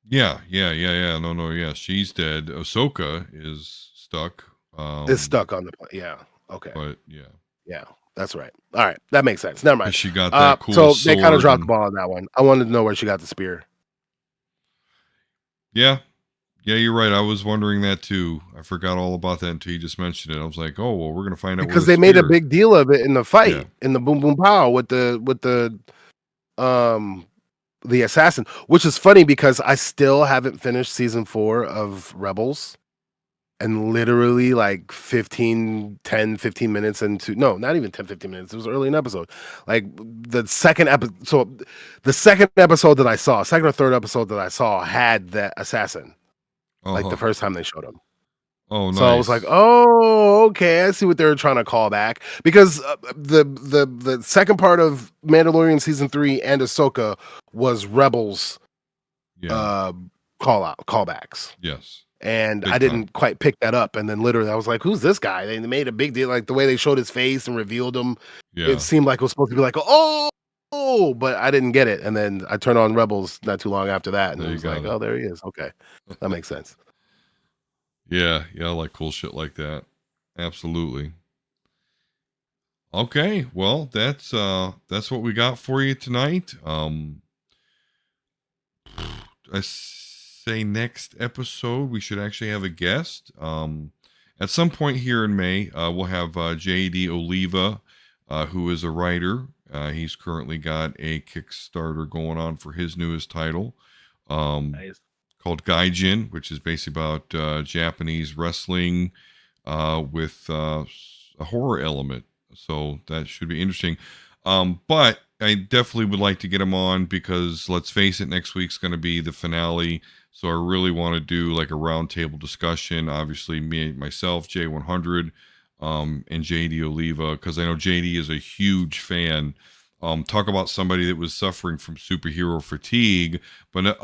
Yeah. Yeah. Yeah. Yeah. No. No. Yeah. She's dead. Ahsoka is stuck. Is stuck on the planet. Yeah. Okay. But yeah, Yeah, that's right. All right, that makes sense. Never mind. because she got that cool So they kind of sword dropped the and ball on that one. I wanted to know where she got the spear yeah. Yeah, you're right. I was wondering that too. I forgot all about that until you just mentioned it. I was like, oh well, we're gonna find out where because the they made a spear is. big deal of it in the Yeah. fight in the Boom Boom Pow um the assassin, which is funny because I still haven't finished season 4 of Rebels. And literally like 15 minutes into no, not even 10, 15 minutes. It was early in episode. Like the second episode. So the second episode that I saw, second or third episode that I saw had that assassin, like the Uh-huh. first time they showed him. Oh, So I was like, nice. "Oh, okay. I see what they were trying to call back." Because the second part of Mandalorian season 3 and Ahsoka was Rebels Yeah. uh callbacks. Yes. And I Big time. didn't quite pick that up. And then literally I was like, "Who's this guy?" They made a big deal, like the way they showed his face and revealed him. It Yeah. seemed like it was supposed to be like, "Oh," but I didn't get it. And then I turned on Rebels not too long after that, and There it you was like, got it. "Oh, there he is. Okay, that makes sense." Yeah. Yeah. I like cool shit like that. Absolutely. Okay. Well, that's what we got for you tonight. I say next episode we should actually have a guest. At some point here in May, we'll have J.D. Oliva, who is a writer. He's currently got a Kickstarter going on for his newest title, um, Nice. called Gaijin, which is basically about Japanese wrestling with a horror element So that should be interesting. But I definitely would like to get him on because let's face it, next week's going to be the finale. So I really want to do like a roundtable discussion. Obviously, me, myself, J100, and JD Oliva, because I know JD is a huge fan. Talk about somebody that was suffering from superhero fatigue, but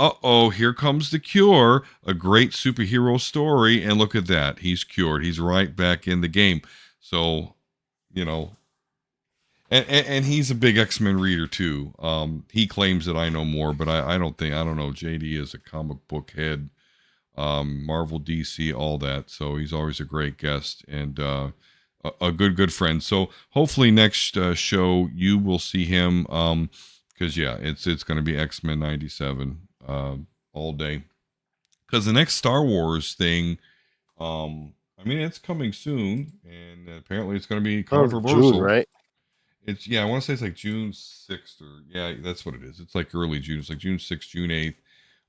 here comes the cure, a great superhero story, and look at that, he's cured. He's right back in the game. So, you know, and he's a big X-Men reader too. He claims that I know more, but I don't know. JD is a comic book head, Marvel, DC, all that. So he's always a great guest and a good friend. So hopefully next show you will see him. Because yeah, it's going to be X-Men '97 all day. Because the next Star Wars thing, I mean, it's coming soon, and apparently it's going to be Oh, June, controversial. right? It's I want to say it's like June 6th or yeah, that's what it is. It's like early June. It's like June 6th, June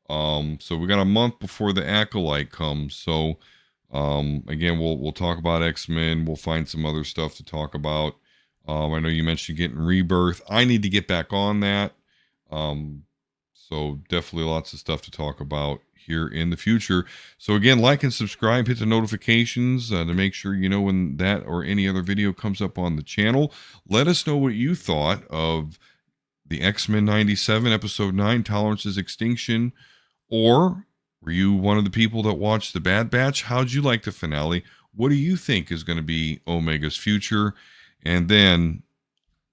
8th. So we got a month before the Acolyte comes. So again, we'll talk about X-Men. We'll find some other stuff to talk about. I know you mentioned getting Rebirth. I need to get back on that. So definitely lots of stuff to talk about here in the future. So again, like and subscribe, hit the notifications to make sure you know when that or any other video comes up on the channel. Let us know what you thought of the X-Men '97 episode 9, Tolerance's Extinction, or were you one of the people that watched the Bad Batch? How'd you like the finale? What do you think is going to be Omega's future? And then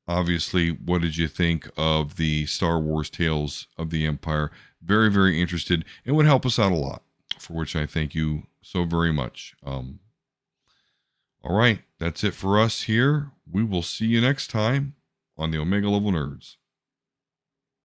obviously, what did you think of the Star Wars Tales of the Empire? Very, very interested and would help us out a lot, for which I thank you so very much. All right, that's it for us here. We will see you next time on the Omega Level Nerds.